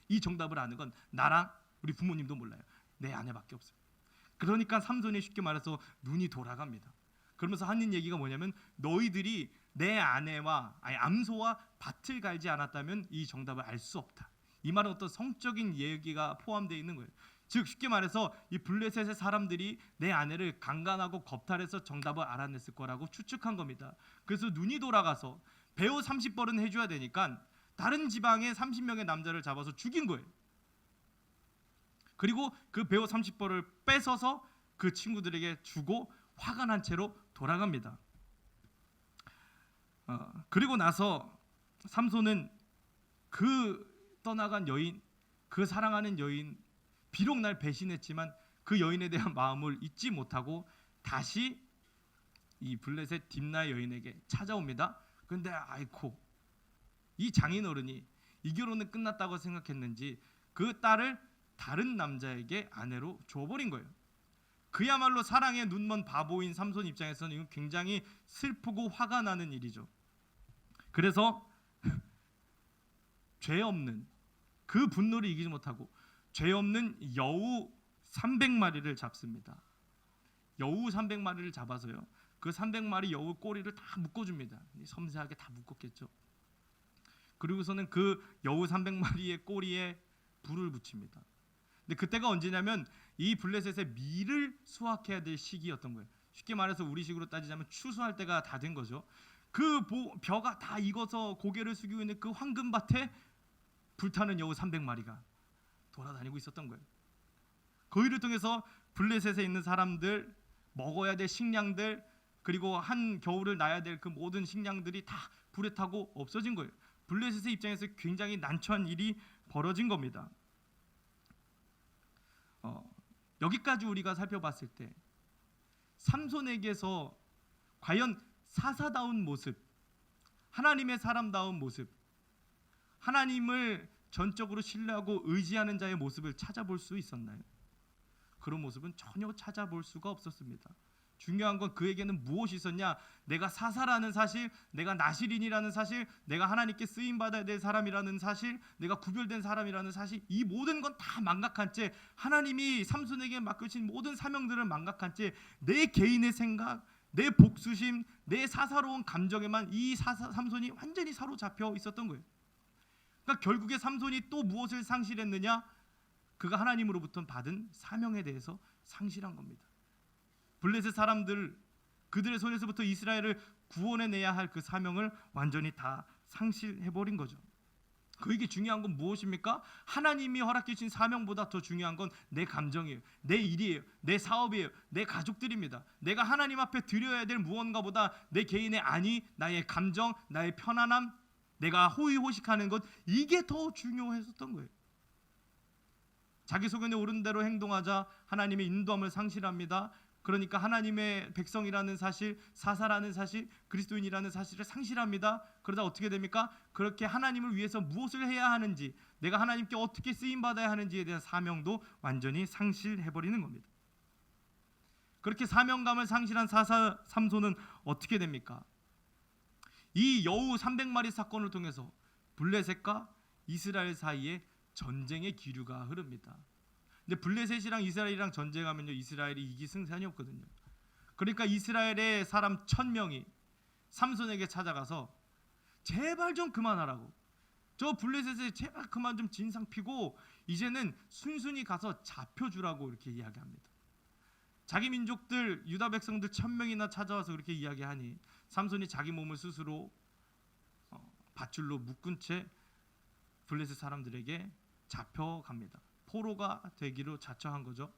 Speaker 3: 이 정답을 아는 건 나랑 우리 부모님도 몰라요. 내 아내밖에 없어요. 그러니까 삼손이 쉽게 말해서 눈이 돌아갑니다. 그러면서 하는 얘기가 뭐냐면, 너희들이 내 아내와 암소와 밭을 갈지 않았다면 이 정답을 알 수 없다. 이 말은 어떤 성적인 얘기가 포함되어 있는 거예요. 즉 쉽게 말해서 이 블레셋의 사람들이 내 아내를 강간하고 겁탈해서 정답을 알아냈을 거라고 추측한 겁니다. 그래서 눈이 돌아가서 배우 30벌은 해줘야 되니까 다른 지방의 30명의 남자를 잡아서 죽인 거예요. 그리고 그 배우 30벌을 뺏어서 그 친구들에게 주고 화가 난 채로 돌아갑니다. 그리고 나서 삼손은 그 떠나간 여인, 그 사랑하는 여인, 비록 날 배신했지만 그 여인에 대한 마음을 잊지 못하고 다시 이 블레셋 딥나 여인에게 찾아옵니다. 근데 아이코, 이 장인어른이 이 결혼은 끝났다고 생각했는지 그 딸을 다른 남자에게 아내로 줘버린 거예요. 그야말로 사랑에 눈먼 바보인 삼손 입장에서는 이건 굉장히 슬프고 화가 나는 일이죠. 그래서 죄 없는, 그 분노를 이기지 못하고 죄 없는 여우 300마리를 잡습니다. 여우 300마리를 잡아서요, 그 300마리 여우 꼬리를 다 묶어줍니다. 섬세하게 다 묶었겠죠. 그리고서는 그 여우 300마리의 꼬리에 불을 붙입니다. 근데 그때가 언제냐면 이 블레셋의 밀을 수확해야 될 시기였던 거예요. 쉽게 말해서 우리식으로 따지자면 추수할 때가 다 된 거죠. 그 벼가 다 익어서 고개를 숙이고 있는 그 황금밭에 불타는 여우 300마리가 돌아다니고 있었던 거예요. 그 일을 통해서 블레셋에 있는 사람들, 먹어야 될 식량들, 그리고 한 겨울을 나야 될 그 모든 식량들이 다 불에 타고 없어진 거예요. 블레셋의 입장에서 굉장히 난처한 일이 벌어진 겁니다. 여기까지 우리가 살펴봤을 때 삼손에게서 과연 사사다운 모습, 하나님의 사람다운 모습, 하나님을 전적으로 신뢰하고 의지하는 자의 모습을 찾아볼 수 있었나요? 그런 모습은 전혀 찾아볼 수가 없었습니다. 중요한 건 그에게는 무엇이 있었냐? 내가 사사라는 사실, 내가 나실인이라는 사실, 내가 하나님께 쓰임받아야 될 사람이라는 사실, 내가 구별된 사람이라는 사실, 이 모든 건 다 망각한 채, 하나님이 삼손에게 맡겨진 모든 사명들을 망각한 채 내 개인의 생각, 내 복수심, 내 사사로운 감정에만 이 삼손이 완전히 사로잡혀 있었던 거예요. 그러니까 결국에 삼손이 또 무엇을 상실했느냐? 그가 하나님으로부터 받은 사명에 대해서 상실한 겁니다. 블레셋 사람들, 그들의 손에서부터 이스라엘을 구원해내야 할 그 사명을 완전히 다 상실해버린 거죠. 그에게 중요한 건 무엇입니까? 하나님이 허락해 주신 사명보다 더 중요한 건 내 감정이에요, 내 일이에요, 내 사업이에요, 내 가족들입니다. 내가 하나님 앞에 드려야 될 무언가보다 내 개인의 안위, 나의 감정, 나의 편안함, 내가 호의호식하는 것, 이게 더 중요했었던 거예요. 자기 소견에 오른 대로 행동하자 하나님의 인도함을 상실합니다. 그러니까 하나님의 백성이라는 사실, 사사라는 사실, 그리스도인이라는 사실을 상실합니다. 그러다 어떻게 됩니까? 그렇게 하나님을 위해서 무엇을 해야 하는지, 내가 하나님께 어떻게 쓰임받아야 하는지에 대한 사명도 완전히 상실해버리는 겁니다. 그렇게 사명감을 상실한 사사 삼손은 어떻게 됩니까? 이 여우 300마리 사건을 통해서 블레셋과 이스라엘 사이에 전쟁의 기류가 흐릅니다. 근데 블레셋이랑 이스라엘이랑 전쟁하면요, 이스라엘이 이기승산이 없거든요. 그러니까 이스라엘의 사람 1000명이 삼손에게 찾아가서 제발 좀 그만하라고, 저 블레셋에 제발 그만 좀 진상 피고 이제는 순순히 가서 잡혀주라고 이렇게 이야기합니다. 자기 민족들, 유다 백성들 1000명이나 찾아와서 그렇게 이야기하니 삼손이 자기 몸을 스스로 밧줄로 묶은 채 블레셋 사람들에게 잡혀갑니다. 포로가 되기로 자처한 거죠.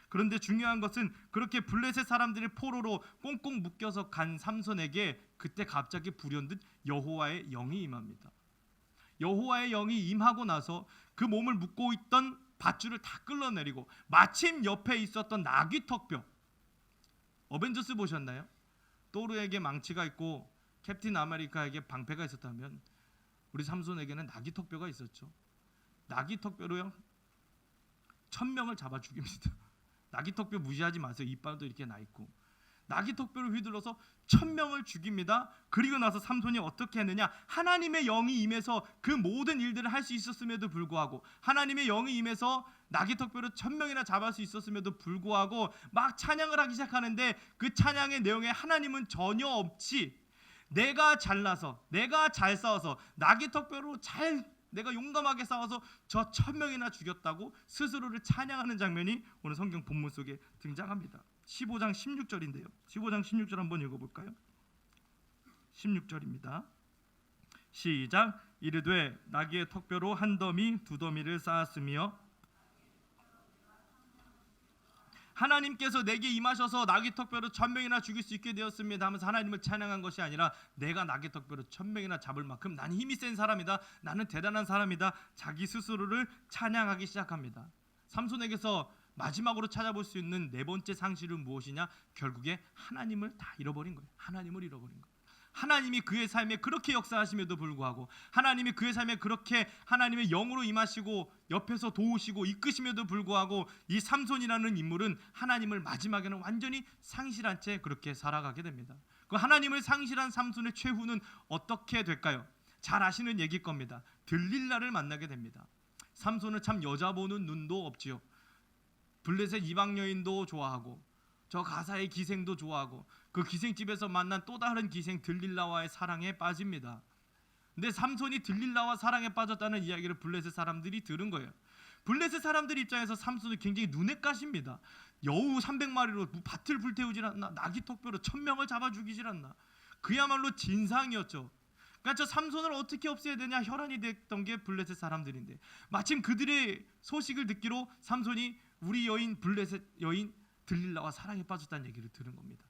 Speaker 3: 그런데 중요한 것은 그렇게 블레셋 사람들의 포로로 꽁꽁 묶여서 간 삼손에게 그때 갑자기 불현듯 여호와의 영이 임합니다. 여호와의 영이 임하고 나서 그 몸을 묶고 있던 밧줄을 다 끌어내리고 마침 옆에 있었던 나귀 턱뼈, 어벤져스 보셨나요? 또르에게 망치가 있고 캡틴 아메리카에게 방패가 있었다면 우리 삼손에게는 나귀 턱뼈가 있었죠. 나귀 턱뼈로요 1000명을 잡아 죽입니다. 나귀 턱뼈 무시하지 마세요. 이빨도 이렇게 나 있고. 나귀 턱뼈를 휘둘러서 1000명을 죽입니다. 그리고 나서 삼손이 어떻게 했느냐? 하나님의 영이 임해서 그 모든 일들을 할 수 있었음에도 불구하고, 하나님의 영이 임해서 나귀 턱뼈로 1000명이나 잡을 수 있었음에도 불구하고 막 찬양을 하기 시작하는데 그 찬양의 내용에 하나님은 전혀 없이 내가 잘나서, 내가 잘 싸워서, 나귀 턱뼈로 내가 용감하게 싸워서 저 1000명이나 죽였다고 스스로를 찬양하는 장면이 오늘 성경 본문 속에 등장합니다. 15장 16절인데요. 15장 16절 한번 읽어볼까요? 16절입니다. 시작. 이르되 나귀의 턱뼈로 한 더미 두 더미를 쌓았으며 하나님께서 내게 임하셔서 나귀턱뼈로 1000명이나 죽일 수 있게 되었습니다 하면서 하나님을 찬양한 것이 아니라 내가 나귀턱뼈로 1000명이나 잡을 만큼 나는 힘이 센 사람이다, 나는 대단한 사람이다, 자기 스스로를 찬양하기 시작합니다. 삼손에게서 마지막으로 찾아볼 수 있는 네 번째 상실은 무엇이냐? 결국에 하나님을 다 잃어버린 거예요. 하나님을 잃어버린 거예요. 하나님이 그의 삶에 그렇게 역사하심에도 불구하고, 하나님이 그의 삶에 그렇게 하나님의 영으로 임하시고 옆에서 도우시고 이끄심에도 불구하고, 이 삼손이라는 인물은 하나님을 마지막에는 완전히 상실한 채 그렇게 살아가게 됩니다. 그 하나님을 상실한 삼손의 최후는 어떻게 될까요? 잘 아시는 얘기일 겁니다. 들릴라를 만나게 됩니다. 삼손은 참 여자 보는 눈도 없지요. 블레셋 이방 여인도 좋아하고 저 가사의 기생도 좋아하고 그 기생집에서 만난 또 다른 기생 들릴라와의 사랑에 빠집니다. 근데 삼손이 들릴라와 사랑에 빠졌다는 이야기를 블레셋 사람들이 들은 거예요. 블레셋 사람들 입장에서 삼손은 굉장히 눈에 까십니다. 여우 300마리로 밭을 불태우질 않나, 나귀턱뼈로 1000명을 잡아 죽이질 않나. 그야말로 진상이었죠. 그러니까 저 삼손을 어떻게 없애야 되냐 혈안이 됐던 게 블레셋 사람들인데, 마침 그들의 소식을 듣기로 삼손이 우리 여인 블레셋 여인 들릴라와 사랑에 빠졌다는 얘기를 들은 겁니다.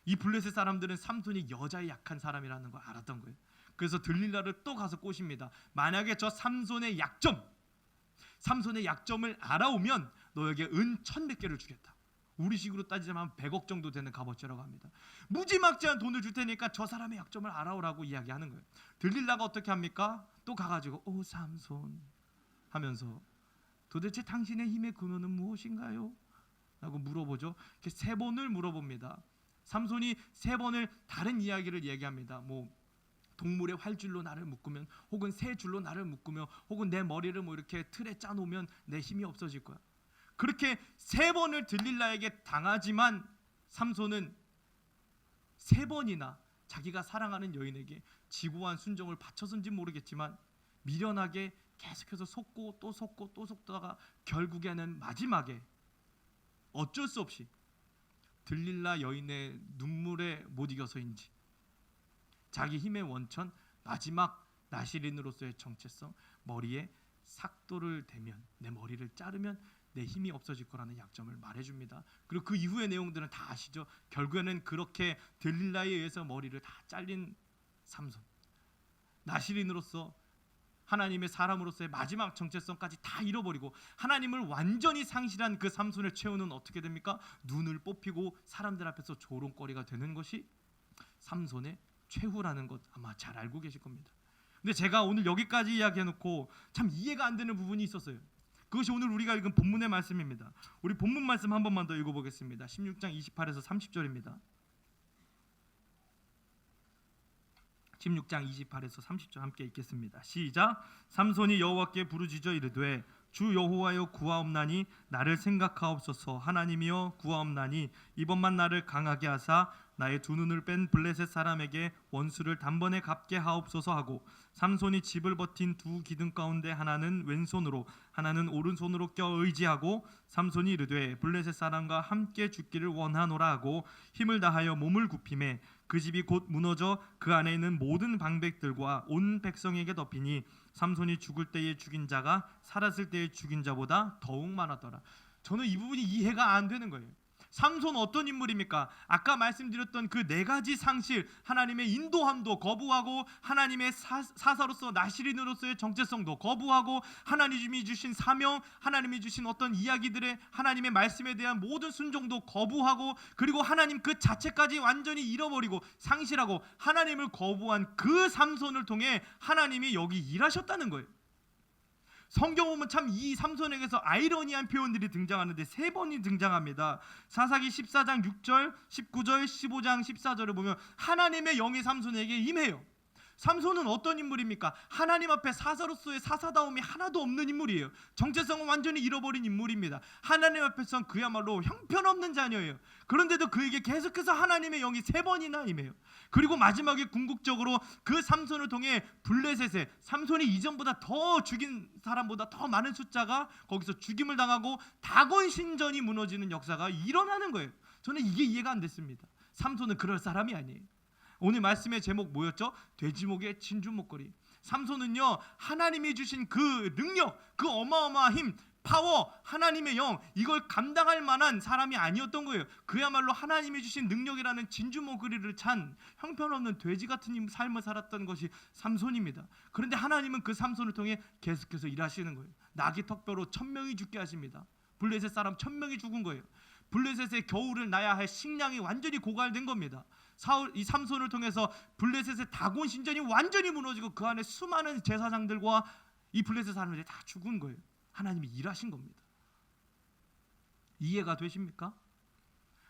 Speaker 3: 이 블레셋 사람들은 삼손이 여자에 약한 사람이라는 걸 알았던 거예요. 그래서 들릴라를 또 가서 꼬십니다. 만약에 저 삼손의 약점을 알아오면 너에게 은 1100개를 주겠다. 우리식으로 따지자면 100억 정도 되는 값어치라고 합니다. 무지막지한 돈을 줄 테니까 저 사람의 약점을 알아오라고 이야기하는 거예요. 들릴라가 어떻게 합니까? 또 가가지고 오 삼손 하면서 도대체 당신의 힘의 근원은 무엇인가요? 라고 물어보죠. 이렇게 3번을 물어봅니다. 삼손이 3번을 다른 이야기를 얘기합니다. 뭐 동물의 활줄로 나를 묶으면, 혹은 새 줄로 나를 묶으며, 혹은 내 머리를 뭐 이렇게 틀에 짜놓으면 내 힘이 없어질 거야. 그렇게 3번을 들릴라에게 당하지만 삼손은 3번이나 자기가 사랑하는 여인에게 지고한 순종을 바쳐서인지 모르겠지만 미련하게 계속해서 속고 또 속고 또 속다가 결국에는 마지막에 어쩔 수 없이 들릴라 여인의 눈물에 못 이겨서인지 자기 힘의 원천, 마지막 나시린으로서의 정체성, 머리에 삭도를 대면, 내 머리를 자르면 내 힘이 없어질 거라는 약점을 말해줍니다. 그리고 그 이후의 내용들은 다 아시죠? 결국에는 그렇게 들릴라에 의해서 머리를 다 잘린 삼손, 나시린으로서 하나님의 사람으로서의 마지막 정체성까지 다 잃어버리고 하나님을 완전히 상실한 그 삼손의 최후는 어떻게 됩니까? 눈을 뽑히고 사람들 앞에서 조롱거리가 되는 것이 삼손의 최후라는 것 아마 잘 알고 계실 겁니다. 근데 제가 오늘 여기까지 이야기해놓고 참 이해가 안 되는 부분이 있었어요. 그것이 오늘 우리가 읽은 본문의 말씀입니다. 우리 본문 말씀 한 번만 더 읽어보겠습니다. 16장 28에서 30절입니다. 16장 28에서 30절 함께 읽겠습니다. 시작. 삼손이 여호와께 부르짖어 이르되 주 여호와여 구하옵나니 나를 생각하옵소서. 하나님이여 구하옵나니 이번만 나를 강하게 하사 나의 두 눈을 뺀 블레셋 사람에게 원수를 단번에 갚게 하옵소서 하고, 삼손이 집을 버틴 두 기둥 가운데 하나는 왼손으로 하나는 오른손으로 껴 의지하고, 삼손이 이르되 블레셋 사람과 함께 죽기를 원하노라 하고 힘을 다하여 몸을 굽히매 그 집이 곧 무너져 그 안에 있는 모든 방백들과 온 백성에게 덮이니 삼손이 죽을 때에 죽인 자가 살았을 때에 죽인 자보다 더욱 많았더라. 저는 이 부분이 이해가 안 되는 거예요. 삼손 어떤 인물입니까? 아까 말씀드렸던 그 4가지 상실, 하나님의 인도함도 거부하고 하나님의 사사로서 나시린으로서의 정체성도 거부하고 하나님이 주신 사명, 하나님이 주신 어떤 이야기들의 하나님의 말씀에 대한 모든 순종도 거부하고, 그리고 하나님 그 자체까지 완전히 잃어버리고 상실하고 하나님을 거부한 그 삼손을 통해 하나님이 여기 일하셨다는 거예요. 성경 보면 참 이 삼손에게서 아이러니한 표현들이 등장하는데 3번이 등장합니다. 사사기 14장 6절, 19절, 15장 14절을 보면 하나님의 영이 삼손에게 임해요. 삼손은 어떤 인물입니까? 하나님 앞에 사사로서의 사사다움이 하나도 없는 인물이에요. 정체성은 완전히 잃어버린 인물입니다. 하나님 앞에선 그야말로 형편없는 자녀예요. 그런데도 그에게 계속해서 하나님의 영이 3번이나 임해요. 그리고 마지막에 궁극적으로 그 삼손을 통해 블레셋에 삼손이 이전보다 더 죽인 사람보다 더 많은 숫자가 거기서 죽임을 당하고 다곤 신전이 무너지는 역사가 일어나는 거예요. 저는 이게 이해가 안 됐습니다. 삼손은 그럴 사람이 아니에요. 오늘 말씀의 제목 뭐였죠? 돼지목의 진주 목걸이. 삼손은요 하나님이 주신 그 능력, 그 어마어마한 힘, 파워, 하나님의 영, 이걸 감당할 만한 사람이 아니었던 거예요. 그야말로 하나님이 주신 능력이라는 진주먹거리를 찬 형편없는 돼지 같은 삶을 살았던 것이 삼손입니다. 그런데 하나님은 그 삼손을 통해 계속해서 일하시는 거예요. 나귀 턱뼈로 1000명이 죽게 하십니다. 블레셋 사람 1000명이 죽은 거예요. 블레셋의 겨울을 나야 할 식량이 완전히 고갈된 겁니다. 이 삼손을 통해서 블레셋의 다곤 신전이 완전히 무너지고 그 안에 수많은 제사장들과 이 블레셋 사람들이 다 죽은 거예요. 하나님이 일하신 겁니다. 이해가 되십니까?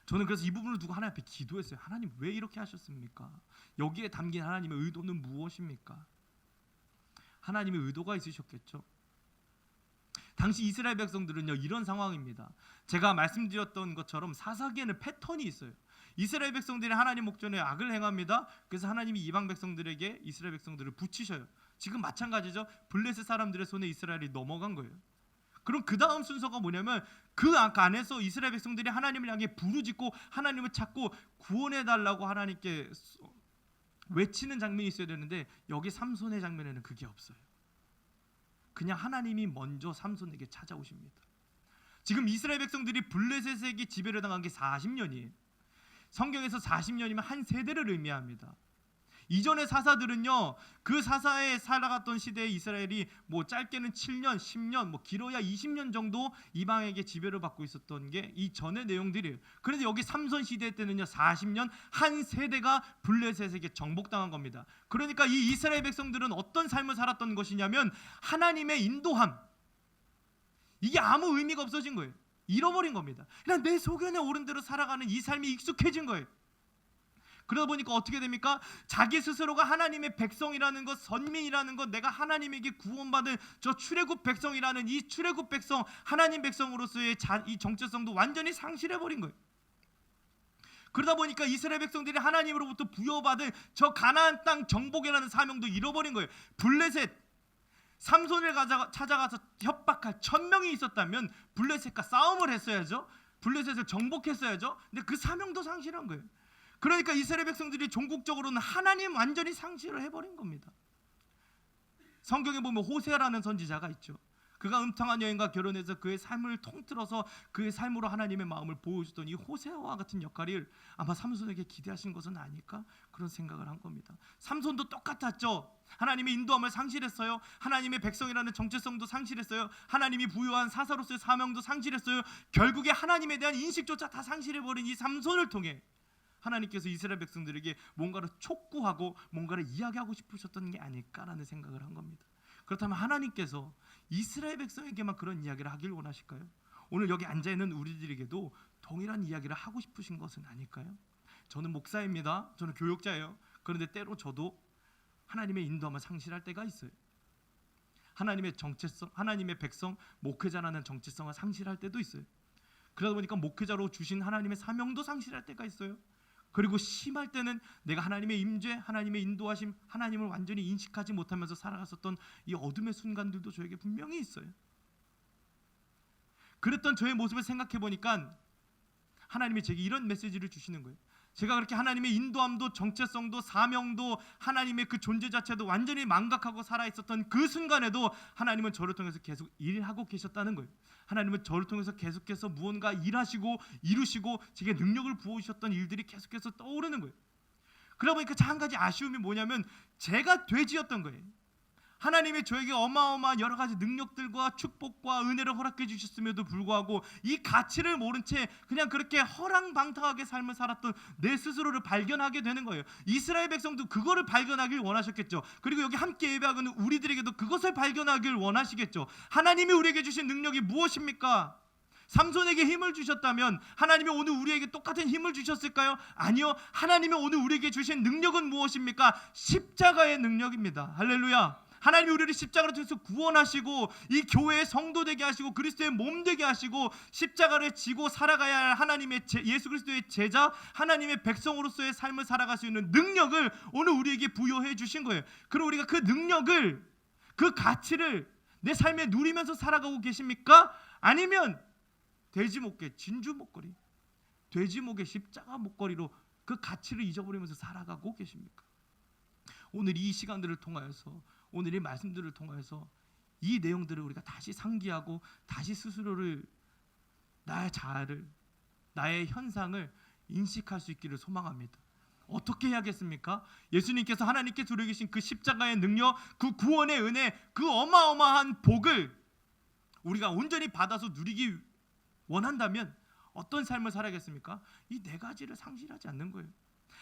Speaker 3: 저는 그래서 이 부분을 두고 하나님 앞에 기도했어요. 하나님 왜 이렇게 하셨습니까? 여기에 담긴 하나님의 의도는 무엇입니까? 하나님의 의도가 있으셨겠죠. 당시 이스라엘 백성들은요, 이런 상황입니다. 제가 말씀드렸던 것처럼 사사기에는 패턴이 있어요. 이스라엘 백성들이 하나님 목전에 악을 행합니다. 그래서 하나님이 이방 백성들에게 이스라엘 백성들을 붙이셔요. 지금 마찬가지죠. 블레셋 사람들의 손에 이스라엘이 넘어간 거예요. 그럼 그 다음 순서가 뭐냐면 그 안에서 이스라엘 백성들이 하나님을 향해 부르짖고 하나님을 찾고 구원해달라고 하나님께 외치는 장면이 있어야 되는데 여기 삼손의 장면에는 그게 없어요. 그냥 하나님이 먼저 삼손에게 찾아오십니다. 지금 이스라엘 백성들이 블레셋에게 지배를 당한 게 40년이에요. 성경에서 40년이면 한 세대를 의미합니다. 이전의 사사들은요, 그 사사에 살아갔던 시대에 이스라엘이 뭐 짧게는 7년, 10년, 뭐 길어야 20년 정도 이방에게 지배를 받고 있었던 게 이 전의 내용들이에요. 그런데 여기 삼손 시대 때는요, 40년 한 세대가 블레셋에게 정복당한 겁니다. 그러니까 이 이스라엘 백성들은 어떤 삶을 살았던 것이냐면 하나님의 인도함, 이게 아무 의미가 없어진 거예요. 잃어버린 겁니다. 그냥 내 소견에 오른 대로 살아가는 이 삶이 익숙해진 거예요. 그러다 보니까 어떻게 됩니까? 자기 스스로가 하나님의 백성이라는 것, 선민이라는 것, 내가 하나님에게 구원받은 저 출애굽 백성이라는 이 출애굽 백성, 하나님 백성으로서의 이 정체성도 완전히 상실해버린 거예요. 그러다 보니까 이스라엘 백성들이 하나님으로부터 부여받은 저 가나안 땅 정복이라는 사명도 잃어버린 거예요. 블레셋, 삼손을 찾아가서 협박할 1000명이 있었다면 블레셋과 싸움을 했어야죠. 블레셋을 정복했어야죠. 근데 그 사명도 상실한 거예요. 그러니까 이스라엘 백성들이 종국적으로는 하나님 완전히 상실을 해버린 겁니다. 성경에 보면 호세아라는 선지자가 있죠. 그가 음탕한 여인과 결혼해서 그의 삶을 통틀어서 그의 삶으로 하나님의 마음을 보여주던 이 호세아와 같은 역할을 아마 삼손에게 기대하신 것은 아닐까, 그런 생각을 한 겁니다. 삼손도 똑같았죠. 하나님의 인도함을 상실했어요. 하나님의 백성이라는 정체성도 상실했어요. 하나님이 부여한 사사로서의 사명도 상실했어요. 결국에 하나님에 대한 인식조차 다 상실해버린 이 삼손을 통해 하나님께서 이스라엘 백성들에게 뭔가를 촉구하고 뭔가를 이야기하고 싶으셨던 게 아닐까라는 생각을 한 겁니다. 그렇다면 하나님께서 이스라엘 백성에게만 그런 이야기를 하길 원하실까요? 오늘 여기 앉아있는 우리들에게도 동일한 이야기를 하고 싶으신 것은 아닐까요? 저는 목사입니다. 저는 교육자예요. 그런데 때로 저도 하나님의 인도함을 상실할 때가 있어요. 하나님의 정체성, 하나님의 백성, 목회자라는 정체성을 상실할 때도 있어요. 그러다 보니까 목회자로 주신 하나님의 사명도 상실할 때가 있어요. 그리고 심할 때는 내가 하나님의 임재, 하나님의 인도하심, 하나님을 완전히 인식하지 못하면서 살아갔었던 이 어둠의 순간들도 저에게 분명히 있어요. 그랬던 저의 모습을 생각해 보니까 하나님이 제게 이런 메시지를 주시는 거예요. 제가 그렇게 하나님의 인도함도 정체성도 사명도 하나님의 그 존재 자체도 완전히 망각하고 살아있었던 그 순간에도 하나님은 저를 통해서 계속 일하고 계셨다는 거예요. 하나님은 저를 통해서 계속해서 무언가 일하시고 이루시고 제게 능력을 부어주셨던 일들이 계속해서 떠오르는 거예요. 그러다 보니까 한 가지 아쉬움이 뭐냐면 제가 돼지였던 거예요. 하나님이 저에게 어마어마한 여러 가지 능력들과 축복과 은혜를 허락해 주셨음에도 불구하고 이 가치를 모른 채 그냥 그렇게 허랑방탕하게 삶을 살았던 내 스스로를 발견하게 되는 거예요. 이스라엘 백성도 그거를 발견하길 원하셨겠죠. 그리고 여기 함께 예배하는 우리들에게도 그것을 발견하길 원하시겠죠. 하나님이 우리에게 주신 능력이 무엇입니까? 삼손에게 힘을 주셨다면 하나님이 오늘 우리에게 똑같은 힘을 주셨을까요? 아니요. 하나님이 오늘 우리에게 주신 능력은 무엇입니까? 십자가의 능력입니다. 할렐루야. 하나님이 우리를 십자가로 통해서 구원하시고 이 교회의 성도 되게 하시고 그리스도의 몸 되게 하시고 십자가를 지고 살아가야 할 하나님의 예수 그리스도의 제자, 하나님의 백성으로서의 삶을 살아갈 수 있는 능력을 오늘 우리에게 부여해 주신 거예요. 그리고 우리가 그 능력을, 그 가치를 내 삶에 누리면서 살아가고 계십니까? 아니면 돼지목에 진주 목걸이, 돼지목에 십자가 목걸이로 그 가치를 잊어버리면서 살아가고 계십니까? 오늘 이 시간들을 통하여서, 오늘 이 말씀들을 통하여서 이 내용들을 우리가 다시 상기하고 다시 스스로를, 나의 자아를, 나의 현상을 인식할 수 있기를 소망합니다. 어떻게 해야겠습니까? 예수님께서 하나님께서 우리에게 주신 그 십자가의 능력, 그 구원의 은혜, 그 어마어마한 복을 우리가 온전히 받아서 누리기 원한다면 어떤 삶을 살아야겠습니까? 이 네 가지를 상실하지 않는 거예요.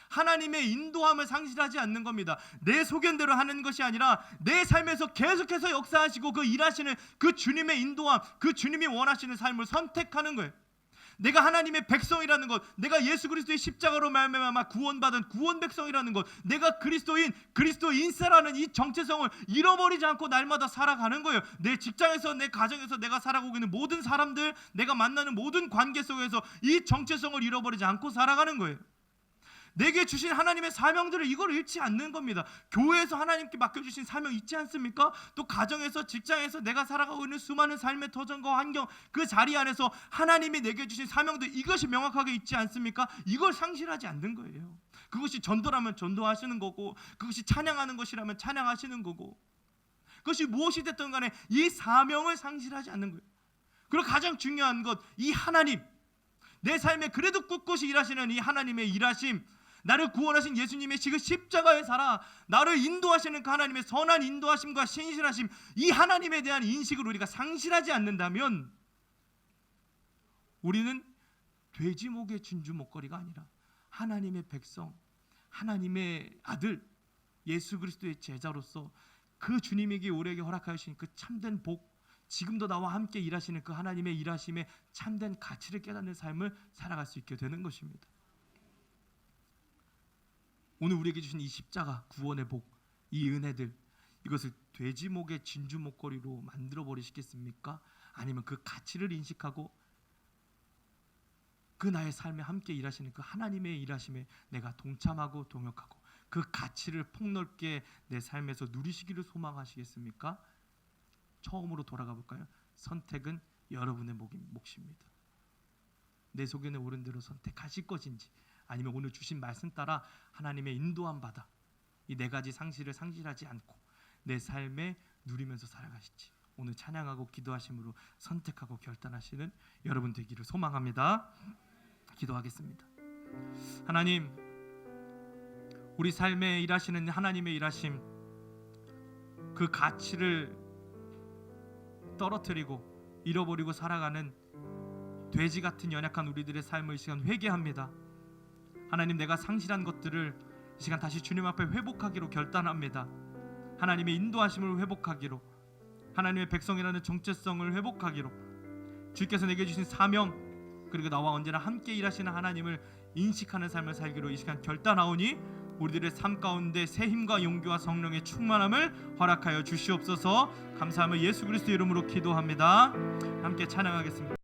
Speaker 3: 하나님의 인도함을 상실하지 않는 겁니다. 내 소견대로 하는 것이 아니라 내 삶에서 계속해서 역사하시고 그 일하시는 그 주님의 인도함, 그 주님이 원하시는 삶을 선택하는 거예요. 내가 하나님의 백성이라는 것, 내가 예수 그리스도의 십자가로 말미암아 구원받은 구원 백성이라는 것, 내가 그리스도인세라는 이 정체성을 잃어버리지 않고 날마다 살아가는 거예요. 내 직장에서, 내 가정에서 내가 살아가고 있는 모든 사람들, 내가 만나는 모든 관계 속에서 이 정체성을 잃어버리지 않고 살아가는 거예요. 내게 주신 하나님의 사명들을 이걸 잃지 않는 겁니다. 교회에서 하나님께 맡겨주신 사명 있지 않습니까? 또 가정에서, 직장에서 내가 살아가고 있는 수많은 삶의 터전과 환경, 그 자리 안에서 하나님이 내게 주신 사명들, 이것이 명확하게 있지 않습니까? 이걸 상실하지 않는 거예요. 그것이 전도라면 전도하시는 거고, 그것이 찬양하는 것이라면 찬양하시는 거고, 그것이 무엇이 됐든 간에 이 사명을 상실하지 않는 거예요. 그리고 가장 중요한 것, 이 하나님, 내 삶에 그래도 꿋꿋이 일하시는 이 하나님의 일하심, 나를 구원하신 예수님의 십자가의 살아 나를 인도하시는 그 하나님의 선한 인도하심과 신실하심, 이 하나님에 대한 인식을 우리가 상실하지 않는다면 우리는 돼지목의 진주 목걸이가 아니라 하나님의 백성, 하나님의 아들, 예수 그리스도의 제자로서 그 주님에게 우리에게 허락하여 주신 그 참된 복, 지금도 나와 함께 일하시는 그 하나님의 일하심의 참된 가치를 깨닫는 삶을 살아갈 수 있게 되는 것입니다. 오늘 우리에게 주신 이 십자가, 구원의 복, 이 은혜들, 이것을 돼지목의 진주 목걸이로 만들어 버리시겠습니까? 아니면 그 가치를 인식하고 그 나의 삶에 함께 일하시는 그 하나님의 일하심에 내가 동참하고 동역하고 그 가치를 폭넓게 내 삶에서 누리시기를 소망하시겠습니까? 처음으로 돌아가 볼까요? 선택은 여러분의 몫입니다. 내 소견에 옳은 대로 선택하실 것인지, 아니면 오늘 주신 말씀 따라 하나님의 인도함 받아 이 네 가지 상실을 상실하지 않고 내 삶에 누리면서 살아가실지, 오늘 찬양하고 기도하심으로 선택하고 결단하시는 여러분 되기를 소망합니다. 기도하겠습니다. 하나님, 우리 삶에 일하시는 하나님의 일하심, 그 가치를 떨어뜨리고 잃어버리고 살아가는 돼지 같은 연약한 우리들의 삶을 이 시간 회개합니다. 하나님, 내가 상실한 것들을 이 시간 다시 주님 앞에 회복하기로 결단합니다. 하나님의 인도하심을 회복하기로, 하나님의 백성이라는 정체성을 회복하기로, 주께서 내게 주신 사명, 그리고 나와 언제나 함께 일하시는 하나님을 인식하는 삶을 살기로 이 시간 결단하오니 우리들의 삶 가운데 새 힘과 용기와 성령의 충만함을 허락하여 주시옵소서. 감사하며 예수 그리스도 이름으로 기도합니다. 함께 찬양하겠습니다.